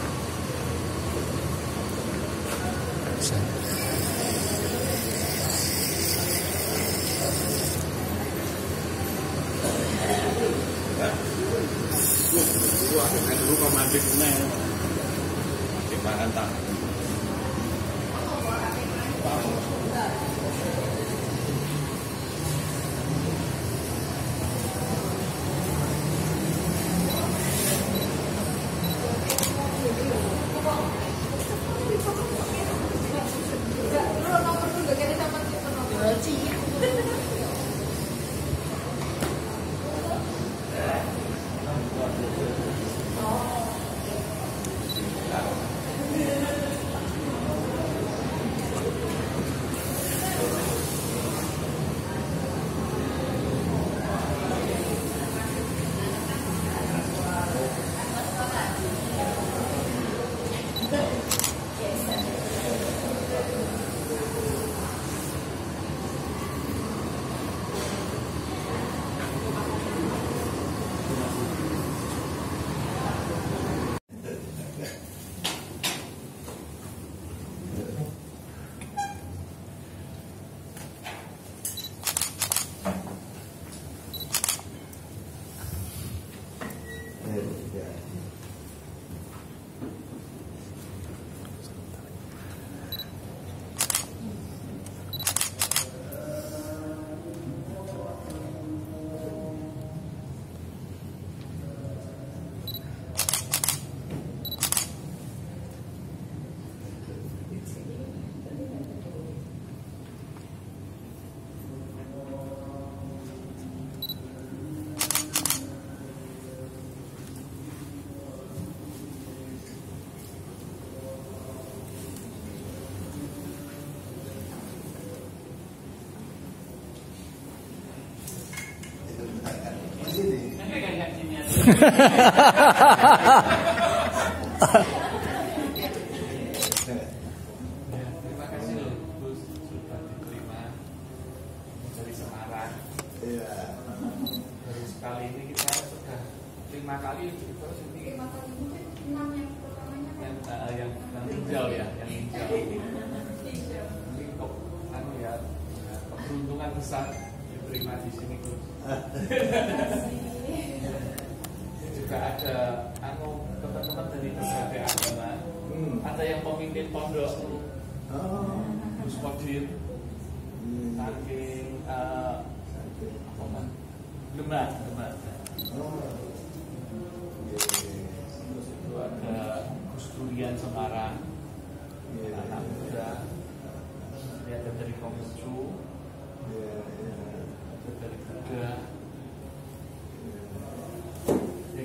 Terima kasih loh Gus sudah diterima dari Semarang. Baru sekali ini kita sudah 5 kali terus ini yang hijau ya, yang hijau. Ini kok ya keberuntungan besar diterima di sini Gus. Juga ada teman-teman dari berbagai agama. Ada yang pemimpin pondok Gus Kodir, saking Demak. Terus itu ada Gus Durian Semarang, anak muda. Ini ada dari Konghucu, ada dari Buddha. Ya,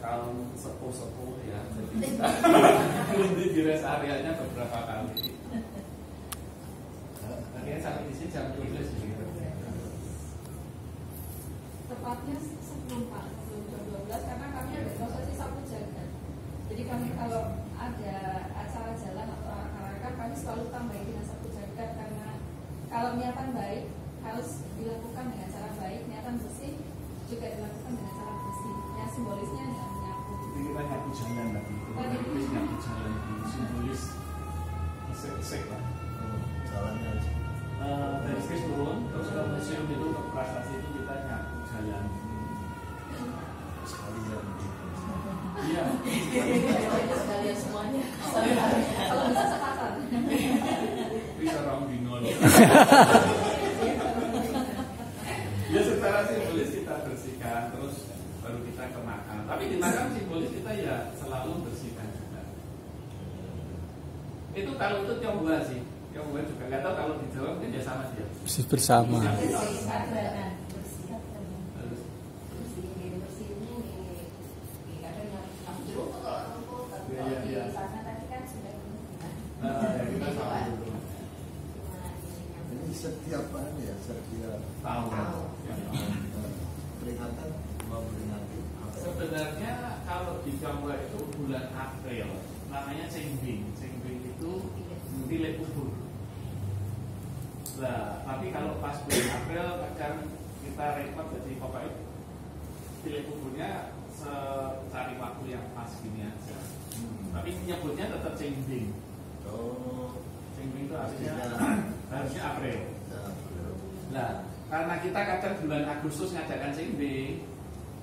kaum sepuh-sepuh ya, jadi berhenti di rest areanya beberapa kali. Akhirnya sampai di sini jam 12 gitu. Tepatnya sebelum Pak, sebelum jam 12 karena kami ada prosesi sapu jagat. Jadi kami kalau ada acara jalan atau arak-arakan kami selalu tambahin dengan sapu jagat karena kalau niatan baik harus dilakukan dengan cara baik, niatan bersih juga dilakukan dengan cara bersih. Yang simbolisnya adalah menyapu. Jadi kita nyapu jalan lagi, itu nyapu jalan di simbolis esek-esek lah. Jalannya aja. Dari stage turun, terus ke museum itu ke prestasi itu kita nyapu jalan. Sekalian gitu. Iya. Sekalian semuanya. Kalau bisa sekatan. Bisa rounding on. Ya secara simbolis kita bersihkan, terus baru kita ke makam. Tapi di makam simbolis kita ya selalu bersihkan juga. Itu kalau itu Tionghoa sih. Tionghoa juga nggak tahu kalau di Jawa mungkin ya sama dia. Bersih bersama. Ini setiap apa ya? Setiap Tahun. peringatan memperingati apa? Sebenarnya kalau di Tionghoa itu bulan April, namanya Cengbing. Cengbing itu nilai kubur. Nah, tapi kalau pas bulan April kan kita repot jadi pokoknya nilai kuburnya cari waktu yang pas gini aja. Tapi nyebutnya tetap Cengbing. Oh, Cengbing itu artinya harusnya April. ya, Nah, karena kita kadang bulan Agustus ngadakan Cengbing,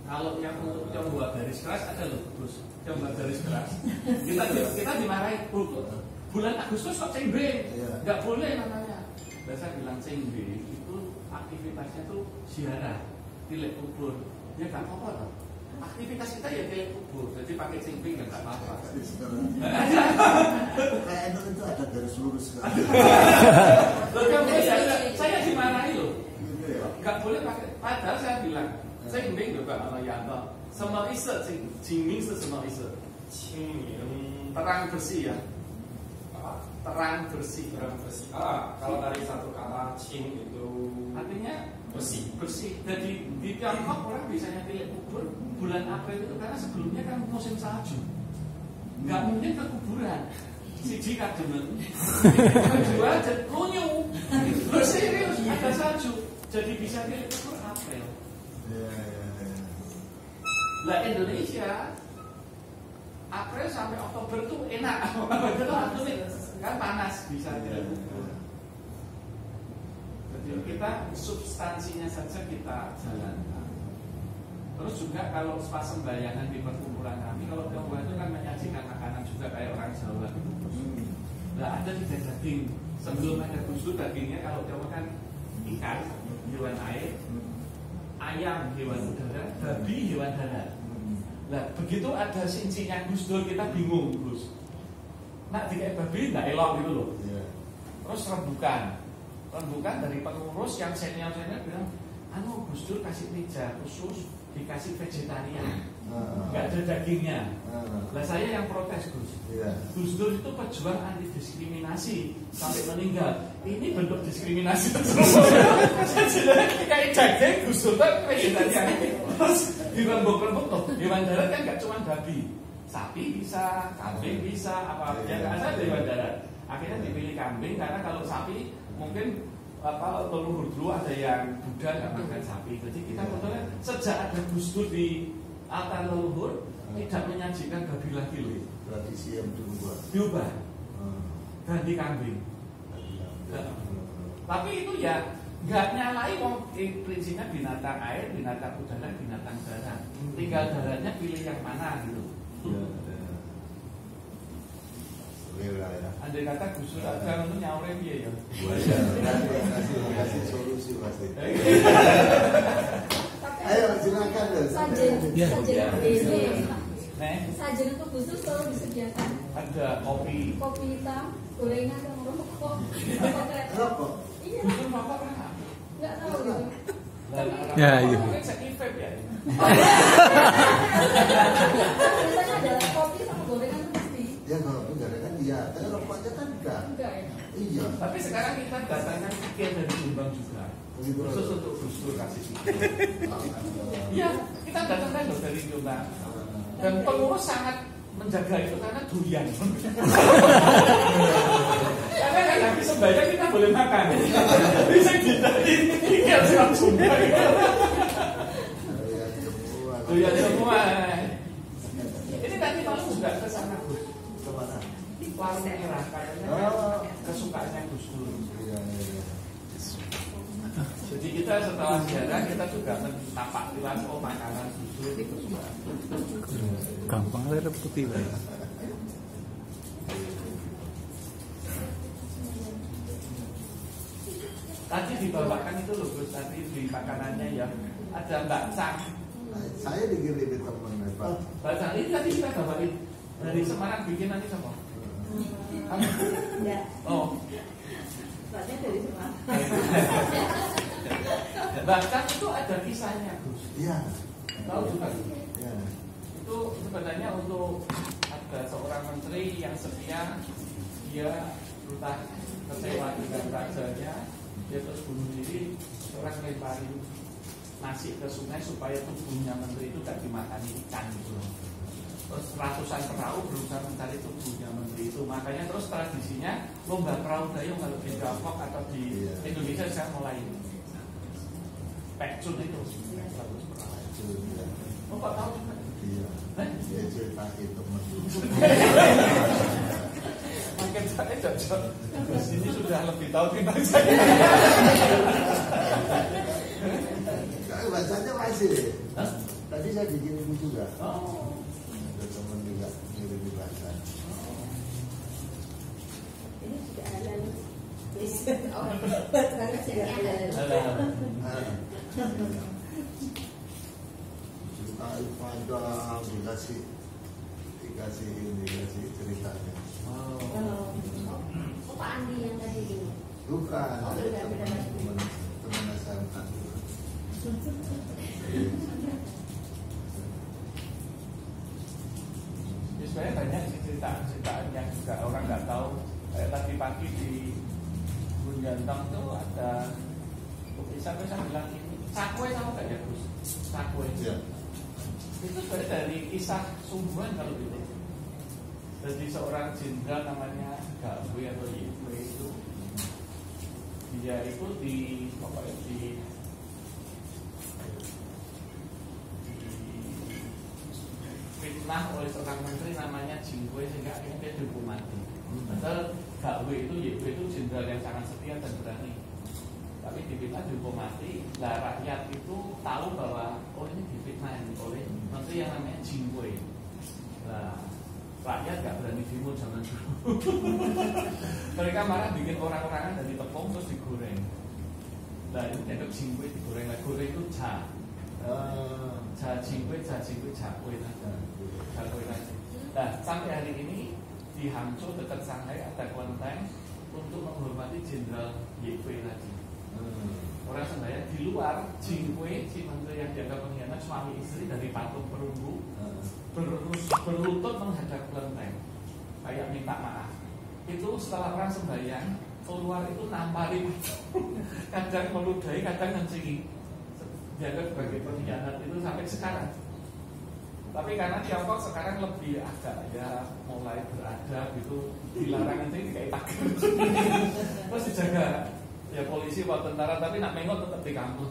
kalau yang untuk Tionghoa garis keras ada loh, Gus. Tionghoa garis keras. Kita dimarahin, bulan Agustus kok Cengbing? Nggak boleh namanya. Dan saya bilang Cengbing itu aktivitasnya tuh ziarah, tilek kubur. Ya nggak apa-apa loh. Aktivitas kita ya tilek kubur, jadi pakai Cengbing ya nggak apa-apa. kayak itu ada garis lurus kan? Saya dimarahi loh. Nggak boleh pakai. Padahal saya bilang Cengbing juga kalau Yanto, semua ise, Qingming itu semua ise. Qingming terang bersih ya. Terang bersih. Kalau dari satu kata Qing itu artinya bersih. Bersih. Jadi di Tiongkok orang biasanya pilih kubur bulan April itu karena sebelumnya kan musim salju. Nggak mungkin ke kuburan. Siji kademen. Kedua jadi lunyu. Serius ada salju. Jadi bisa pilih kubur April. Lah Indonesia April sampai Oktober tuh enak. Kan panas bisa dilakukan. Jadi kita substansinya saja kita jalankan. Terus juga kalau pas sembayangan di perkumpulan kami, kalau Tionghoa itu kan menyajikan makanan juga kayak orang Jawa. Nah ada juga daging. Sebelum ada busur dagingnya kalau Tionghoa kan ikan, hewan air, ayam, hewan udara, babi, hewan darat. Nah begitu ada sincinya Gus Dur kita bingung Gus. Nak dikasih babi nggak elok gitu loh. Terus rembukan dari pengurus yang senior bilang, anu Gus Dur kasih meja khusus dikasih vegetarian, nggak ada dagingnya. Lah saya yang protes Gus. Gus Dur itu pejuang anti diskriminasi sampai meninggal. Ini bentuk diskriminasi terus. Kayak daging Gus Dur kan vegetarian. Terus dirembuk-rembuk loh. Hewan darat kan nggak cuma babi, sapi bisa, kambing bisa, apa ya nggak ada hewan darat. Akhirnya dipilih kambing karena kalau sapi mungkin leluhur dulu ada yang Buddha nggak makan sapi. Jadi kita sebetulnya sejak ada Gus Dur di altar leluhur tidak menyajikan babi lagi loh. Tradisi yang diubah ganti kambing. Tapi itu ya nggak nyalai wong prinsipnya binatang air, binatang udara, binatang darat. Tinggal daratnya pilih yang mana gitu. Andai kata Gus Dur aja itu nyaure piye ya. Kasih solusi pasti. Ayo silakan deh. Sajen itu khusus selalu disediakan. Ada kopi hitam, gorengan, dan rokok. Rokok. Iya. Gus Dur rokok kan? Nggak tahu gitu. Ya, iya. Mungkin saya ya. Biasanya ada kopi sama gorengan pasti. Ya kalau gorengan iya, tapi rokoknya kan enggak. Enggak ya? Iya. Tapi sekarang kita datangkan sekian dari Jombang juga. Khusus untuk Gus Dur kasih sikit. Iya, kita datangkan loh dari Jombang. Dan pengurus sangat menjaga itu karena durian. Karena kan habis sembahyang kita boleh makan. Bisa kita ini harus langsung. Durian semua. Ini tadi malam juga ke sana Gus. Kemana? Warung merah katanya kesukaannya Gus Dur. Jadi kita setelah ziarah kita juga menampakkan makanan Gus Dur itu kesukaan. Gampang air putih lah. Tadi dibawakan itu loh Gus, tadi di makanannya ya ada bakcang. Saya dikirim teman Pak. Bakcang ini tadi kita bawain dari Semarang bikin nanti sama. Enggak. Oh. Soalnya dari Semarang. Bakcang itu ada kisahnya Gus. Iya. Tahu juga? Iya. Itu sebenarnya untuk ada seorang menteri yang setia, dia entah kecewa dengan rajanya, dia terus bunuh diri, orang lemparin nasi ke sungai supaya tubuhnya menteri itu gak dimakani ikan gitu loh. Terus ratusan perahu berusaha mencari tubuhnya menteri itu, makanya terus tradisinya lomba perahu dayung kalau di Tiongkok atau di Indonesia saya mulai pekcun itu. Oh kok tahu juga? Iya. Dia ceritain teman. Makin saya cocok. Di sini sudah lebih tahu timbang saya. Bacanya masih. Tadi saya dikirim juga. Oh. Ada teman juga ngirim baca. Ini juga halal. Oh, banget sih halal. Padahal dikasih ini, dikasih ceritanya. Oh, Pak Andi yang tadi ini. Bukan, Oh, beda-beda lagi. teman SMA. Sebenarnya banyak sih cerita-ceritaan yang juga orang nggak tahu. Kayak tadi pagi di Gunjantang tuh ada sampai saya bilang ini cakwe tahu nggak ya Gus? Cakwe. Ya. Itu sebenarnya dari kisah sungguhan kalau gitu. Jadi seorang jenderal namanya Gawe atau Ywe itu, dia itu pokoknya fitnah oleh seorang menteri namanya Jingwe sehingga akhirnya dia dihukum mati. Padahal Gawe itu Ywe itu jenderal yang sangat setia dan berani. Tapi difitnah dihukum mati. Lah rakyat itu tahu bahwa oh ini difitnah oleh menteri yang namanya Jingwe. Nah, rakyat gak berani demo zaman dulu. Mereka malah bikin orang-orangan dari tepung terus digoreng. Nah itu dianggap Jingwe digoreng. Nah goreng itu Jingwe jakwe lagi. Nah sampai hari ini di Hangzhou dekat Shanghai ada kelenteng untuk menghormati Jenderal Ywe lagi. Orang sembahyang di luar, Jingwe, si menteri yang dianggap pengkhianat suami istri dari patung perunggu, berlutut menghadap kelenteng, kayak minta maaf. Itu setelah orang sembahyang keluar itu nampari patung, kadang meludahi, kadang ngencingi, dianggap sebagai pengkhianat itu sampai sekarang. Tapi karena Tiongkok sekarang lebih agak ya mulai beradab gitu, dilarang ngencing kayak pagar, terus dijaga. Ya polisi atau tentara, tapi nak mengot tetap di kampus.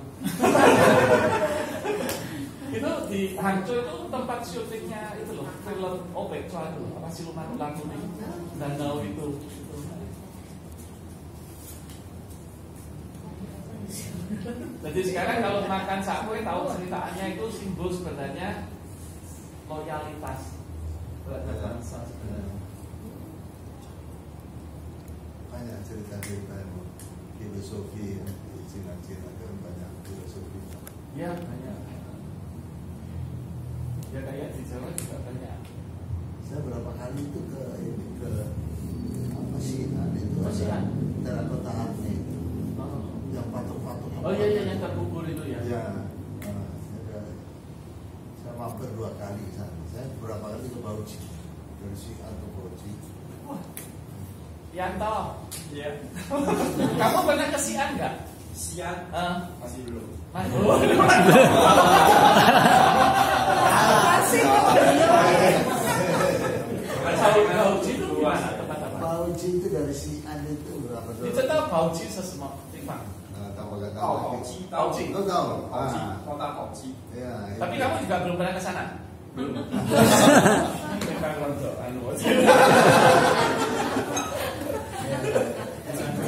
Itu di Hangzhou itu tempat syutingnya itu loh, film Opek Chua itu, apa siluman ular kuning, danau itu. Jadi sekarang kalau makan sakwe tahu ceritaannya itu simbol sebenarnya loyalitas terhadap bangsa sebenarnya. Banyak cerita-cerita filosofi di Cina-Cina kan banyak filosofi. Ya banyak. Ya kayak di Jawa juga banyak. Saya berapa kali itu ke Mesian itu Mesian? daerah kota Harni itu. Yang patung-patung. Oh iya yang terkubur itu ya. Ya. kali ke sana. Saya beberapa kali ke Bauchi dari Xi'an ke Bauchi. Yanto, ya. Kamu pernah ke Xi'an nggak? Xi'an masih belum. Masih. Bauchi itu gimana teman-teman? Bauchi itu dari Xi'an itu berapa? Itu tahu Bauchi sesama Timang. Bauchi. Kau tahu? Kota Bauchi. Ya. Tapi kamu juga belum pernah ke sana? Belum.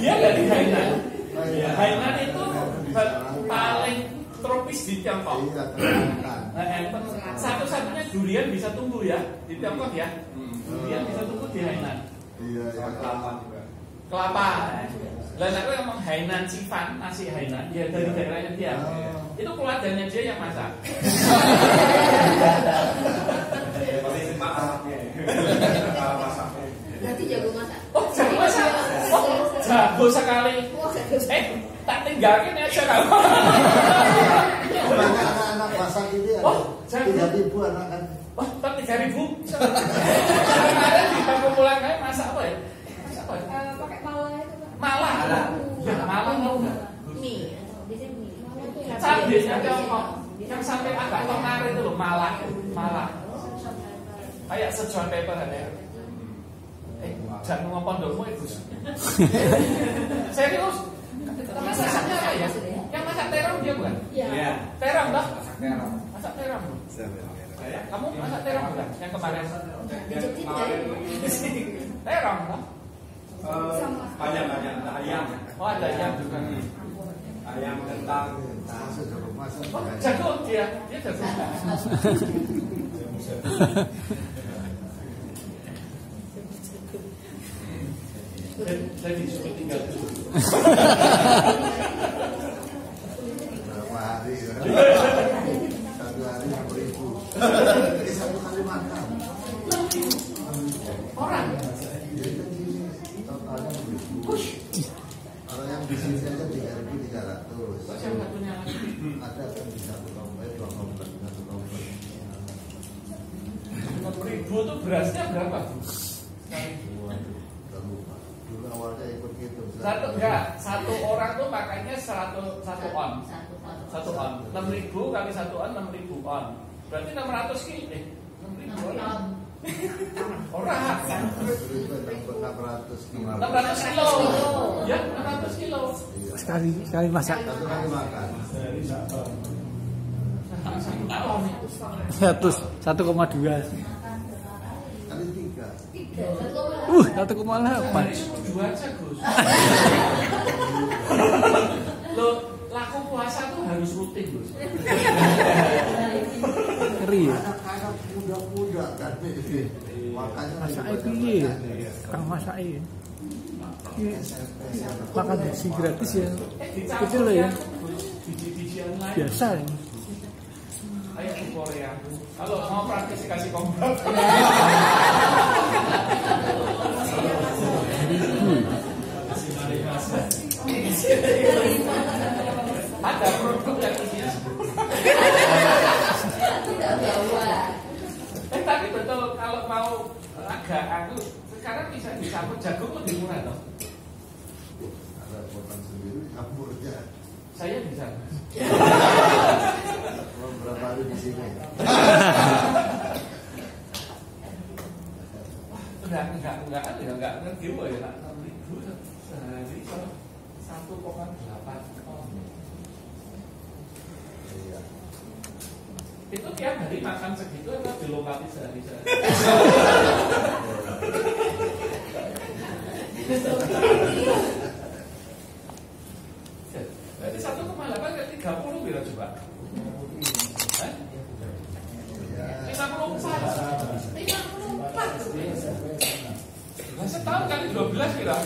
Dia nggak di Hainan. Hainan itu paling tropis di Tiongkok. Satu-satunya durian bisa tumbuh ya di Tiongkok ya. Durian bisa tumbuh di Hainan. Iya, kelapa juga. Kelapa. Dan aku ngomong Hainan Sifan, nasi Hainan, ya dari daerahnya dia. Itu keluarganya dia yang masak. Pasti simpan anaknya. Kalau masaknya. Berarti jago masak. Oh, jago masak. Oh, jago sekali. Tak tinggalin aja kamu. Banyak anak-anak masak ini ada 3.000 anak kan. Wah, 3.000. Kemarin di kampung pulang kayak masak apa ya? Masak apa ya? Pakai malah itu Pak. Malah. Ya, malah mau nggak? Mie. Biasanya mie. Cabenya Tiongkok yang sampai agak tengah itu loh, malah. Kayak sejuan paper kan ya. Jangan ngomong pondokmu itu. Serius? Masaknya apa ya? Yang masak terong dia bukan? Iya. Terong dah? Masak terong. Masak terong. Kamu masak terong bukan? Yang kemarin? Terong dah? Banyak ada ayam. Oh, ada ayam juga. Ayam kentang. Oh, jago dia jago. Jadi sudah tinggal dulu. Berapa hari? 1 hari 1.000. Jadi 1 kali makan. Orang. Totalnya 1.000. Kalau yang di sini saja 3.300. Yang satunya lagi. Ada kan bisa 1 komplit, 2 komplit, 1 komplit. 1.000 itu berasnya berapa? Dulu awalnya ikut gitu. Satu orang tuh makanya 1 on. 1 on. 6.000 kali 1 on 6.000 on. Berarti 600 kilo deh. 6.000 on. Orang. 600 kilo. Ya, 600 kilo. Sekali masak. 1 kali makan. 1,2. Kali 3. 1,8. Dua aja Gus. Lo laku puasa tuh harus rutin Gus. Ngeri ya. Anak-anak muda-muda kan. Makanya Masak piye? Kang masak makan biji gratis ya. Itu loh ya. Biji-bijian lain. Biasa ya. Kayak di Korea. Kalau mau praktis kasih kompor. Ada produk yang isinya tapi betul kalau mau agak sekarang bisa dicampur jagung lebih murah toh. ada potong sendiri campurnya. Saya bisa. Berapa hari di sini? Enggak ngerti ya, 6.000 sehari kalau 1,8 ton. Iya. Itu tiap hari makan segitu atau dilomati sehari? Berarti 1,8 kali 30 bila coba? 54. Setahun kali 12 kira.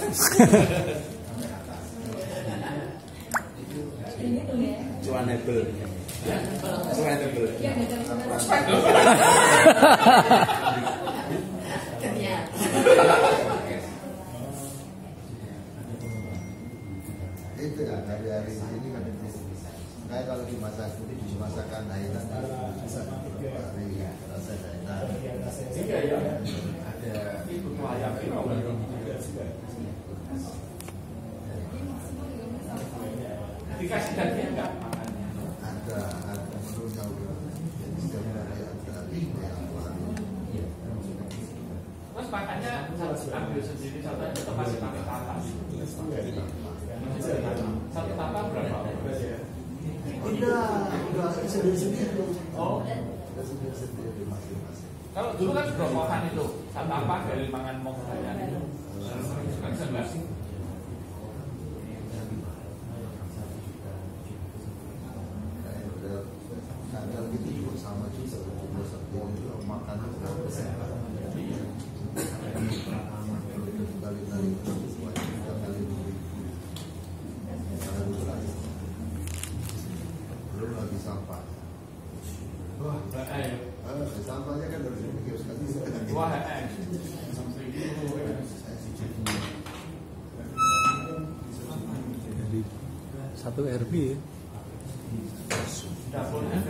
Cuanable. Cuanable. Itu ya hari-hari ini kan kayak kalau dimasak ini dimasakkan Hainan hari Ada itu ayam itu dikasih daging enggak makannya? Ada menurutnya udah. Jadi setiap hari ada 5 yang baru. Terus makannya ambil sendiri contohnya itu masih pakai tapas. Satu tapas berapa? Udah sendiri-sendiri. Oh, udah sendiri-sendiri masing-masing. Kalau dulu kan bromokan itu satu tapas dari mangan mau kalian itu. Kan sebelas. Kadang gitu juga sama juga makanan belum lagi sampah. Wah, sampahnya kan dari sini kios kali. Wah, Dari satu RB ya. dapurnya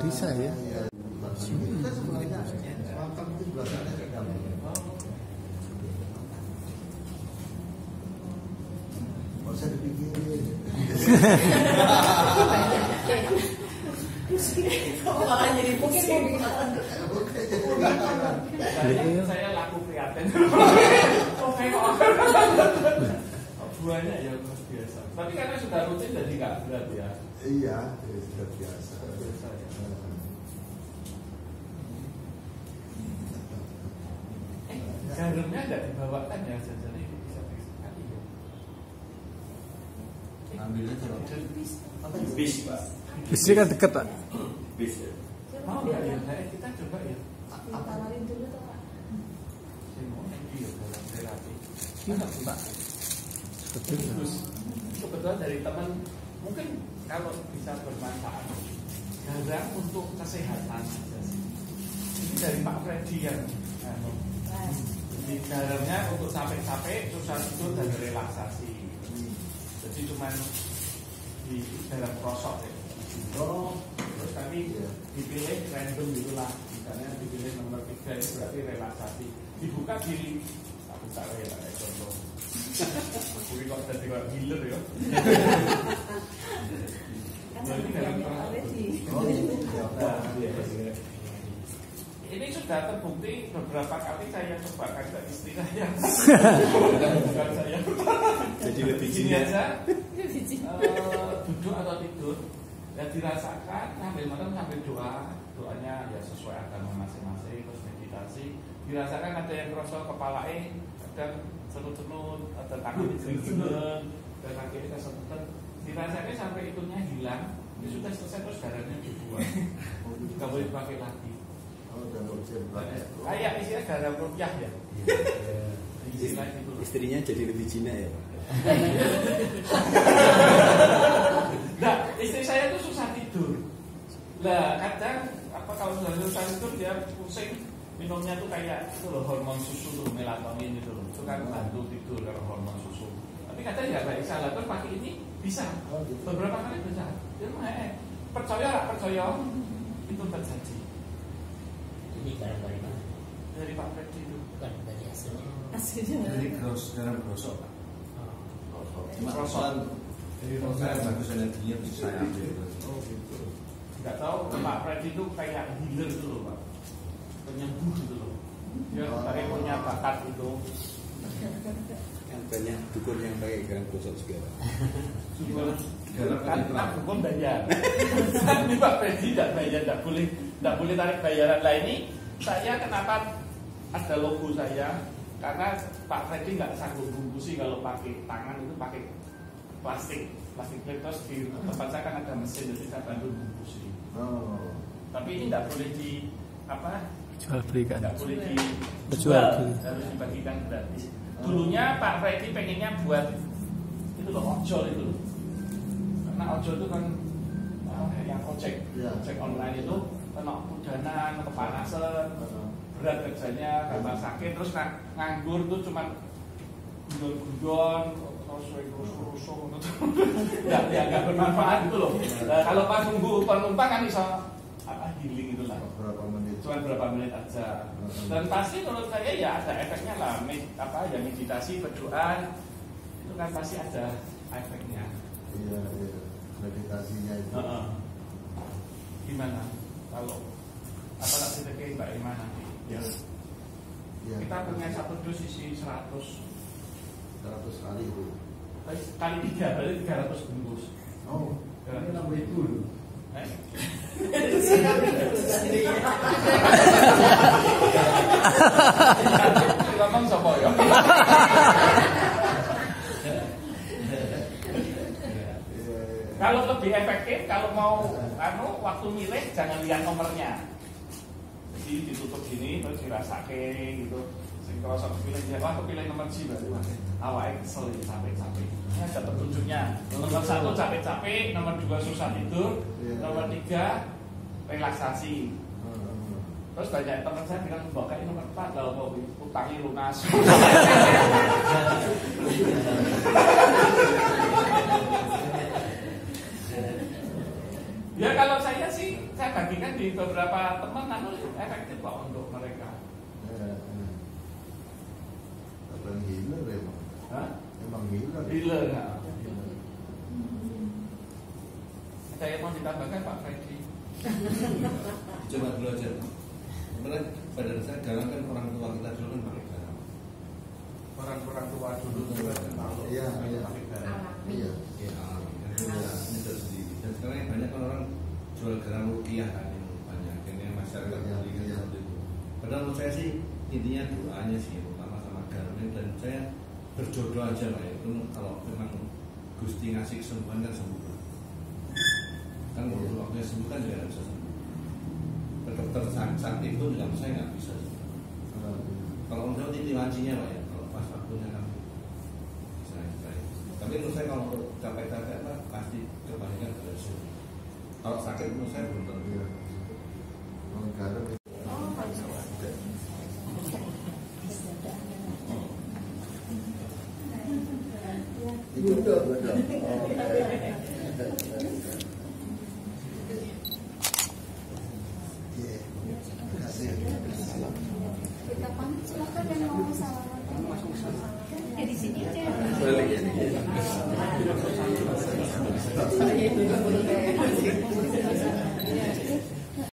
Bisa ya. Kita sebenarnya makan itu belakangnya ke dalam. Nggak usah dipikirin. Kok malah jadi pusing? Saya laku prihatin. Buahnya ya luar biasa. Tapi karena sudah rutin jadi nggak berat ya. Iya, sudah biasa. Garamnya nggak dibawakan ya jajan ini bisa sekali ya. Ambilnya kalau Bis, Pak. Bisnya kan deket Pak. Bis. Mau nggak ya? Kita coba ya. Tawarin dulu tuh Pak. Saya mau yang dia dalam terapi. Iya Pak. Terus kebetulan dari teman mungkin kalau bisa bermanfaat garam untuk kesehatan aja sih. Ini dari Pak Freddy yang jadi garamnya untuk capek-capek, susah tidur dan relaksasi. Jadi cuma di garam krosok ya. Terus tadi dipilih random gitulah. Misalnya dipilih nomor 3 itu berarti relaksasi. Dibuka di aku tak ya contoh. Aku kok jadi kok healer ya. Jadi garam ini sudah terbukti beberapa kali saya cobakan ke istri saya. Bukan saya. Jadi lebih gini aja. Duduk atau tidur, ya dirasakan sambil makan sambil doa, doanya ya sesuai agama masing-masing, terus meditasi. Dirasakan ada yang kerasa kepalae, kadang senut-senut, ada tangan dijeleng-jeleng, dan kaki kesentutan. Dirasakan sampai itunya hilang, ya sudah selesai terus darahnya dibuang. Gak boleh pakai lagi. Kayak istilah garam rupiah ya. Istrinya jadi lebih Cina ya. Nah, istri saya itu susah tidur. Lah kadang kalau susah tidur dia pusing, minumnya tuh kayak itu loh hormon susu tuh melatonin itu loh. Itu kan bantu tidur kalau hormon susu. Tapi kadang ya nggak bisa lah. Terus pakai ini bisa. Beberapa kali bisa. Dia percaya nggak percaya itu terjadi. Ini garam dari mana? Dari Pak Freddy itu. Bukan dari hasilnya. Dari garam grosok Pak. Grosok. Jadi kalau saya bagus energinya bisa saya ambil. Oh gitu. Nggak tahu Pak Freddy itu kayak healer itu loh Pak. Penyembuh gitu loh. Dia dari punya bakat itu. Kan banyak dukun yang pakai garam grosok juga Pak. Kan dukun bayar. Tapi Pak Freddy tidak bayar, tidak boleh tarik bayaran. Lah ini saya kenapa ada logo saya? Karena Pak Freddy nggak sanggup bungkusi kalau pakai tangan, itu pakai plastik terus di tempat saya kan ada mesin, jadi saya bantu bungkusi. Tapi ini nggak boleh jual belikan. Nggak boleh dijual, harus dibagikan gratis. Dulunya Pak Freddy pengennya buat itu loh ojol itu, karena ojol itu kan yang ojek online itu kena udanan, kepanasan, berat kerjanya, gampang sakit, terus nganggur tuh cuma gundon-gundon, nggak bermanfaat gitu loh. Kalau pas nunggu penumpang kan bisa healing itulah. Berapa menit? Cuma berapa menit aja. Dan pasti menurut saya ya ada efeknya lah. Meditasi, berdoa itu kan pasti ada efeknya. Iya, meditasinya itu. Gimana kalau apa nanti terkait Mbak Irma nanti? Ya. Kita punya satu dus isi 100 kali itu. Kali 3 berarti 300 bungkus. Oh, ini 6.000 dulu. Ngomong sapa ya? Kalau lebih efektif, kalau mau waktu milih jangan lihat nomornya. Jadi ditutup gini terus dirasake gitu. Sing kerasa kepilih dia, wah kepilih nomor C berarti awake kesel capek-capek. Ini ada petunjuknya. Nomor 1 capek-capek, nomor 2 susah tidur, nomor 3 relaksasi. Terus banyak teman saya bilang mbak kayak nomor 4 lah mau utangi lunas. Ya kalau saya sih saya bagikan di beberapa teman efektif kok untuk mereka. Emang healer emang. Hah? Emang healer. Healer ya. Saya mau ditambahkan Pak Freddy. Coba dulu aja. Sebenarnya pada saya galang kan orang tua kita dulu kan pakai garam. Orang tua dulu Iya. Iya. Ini sendiri. Dan sekarang yang banyak kan orang jual garam rupiah kan yang banyak. Ini masyarakat yang lihat seperti itu. Padahal menurut saya sih intinya doanya sih utama sama garamnya, dan saya berjodoh aja lah itu kalau memang Gusti ngasih kesembuhan kan sembuh. Kan waktunya sembuh kan juga bisa sembuh. Dokter sakti itu juga saya nggak bisa. Kalau menurut ini wancinya lah ya, kalau pas waktunya kan bisa. Tapi menurut saya kalau capek-capek lah pasti kebanyakan dari sini. Kalau sakit menurut saya belum tentu. Garam itu. Itu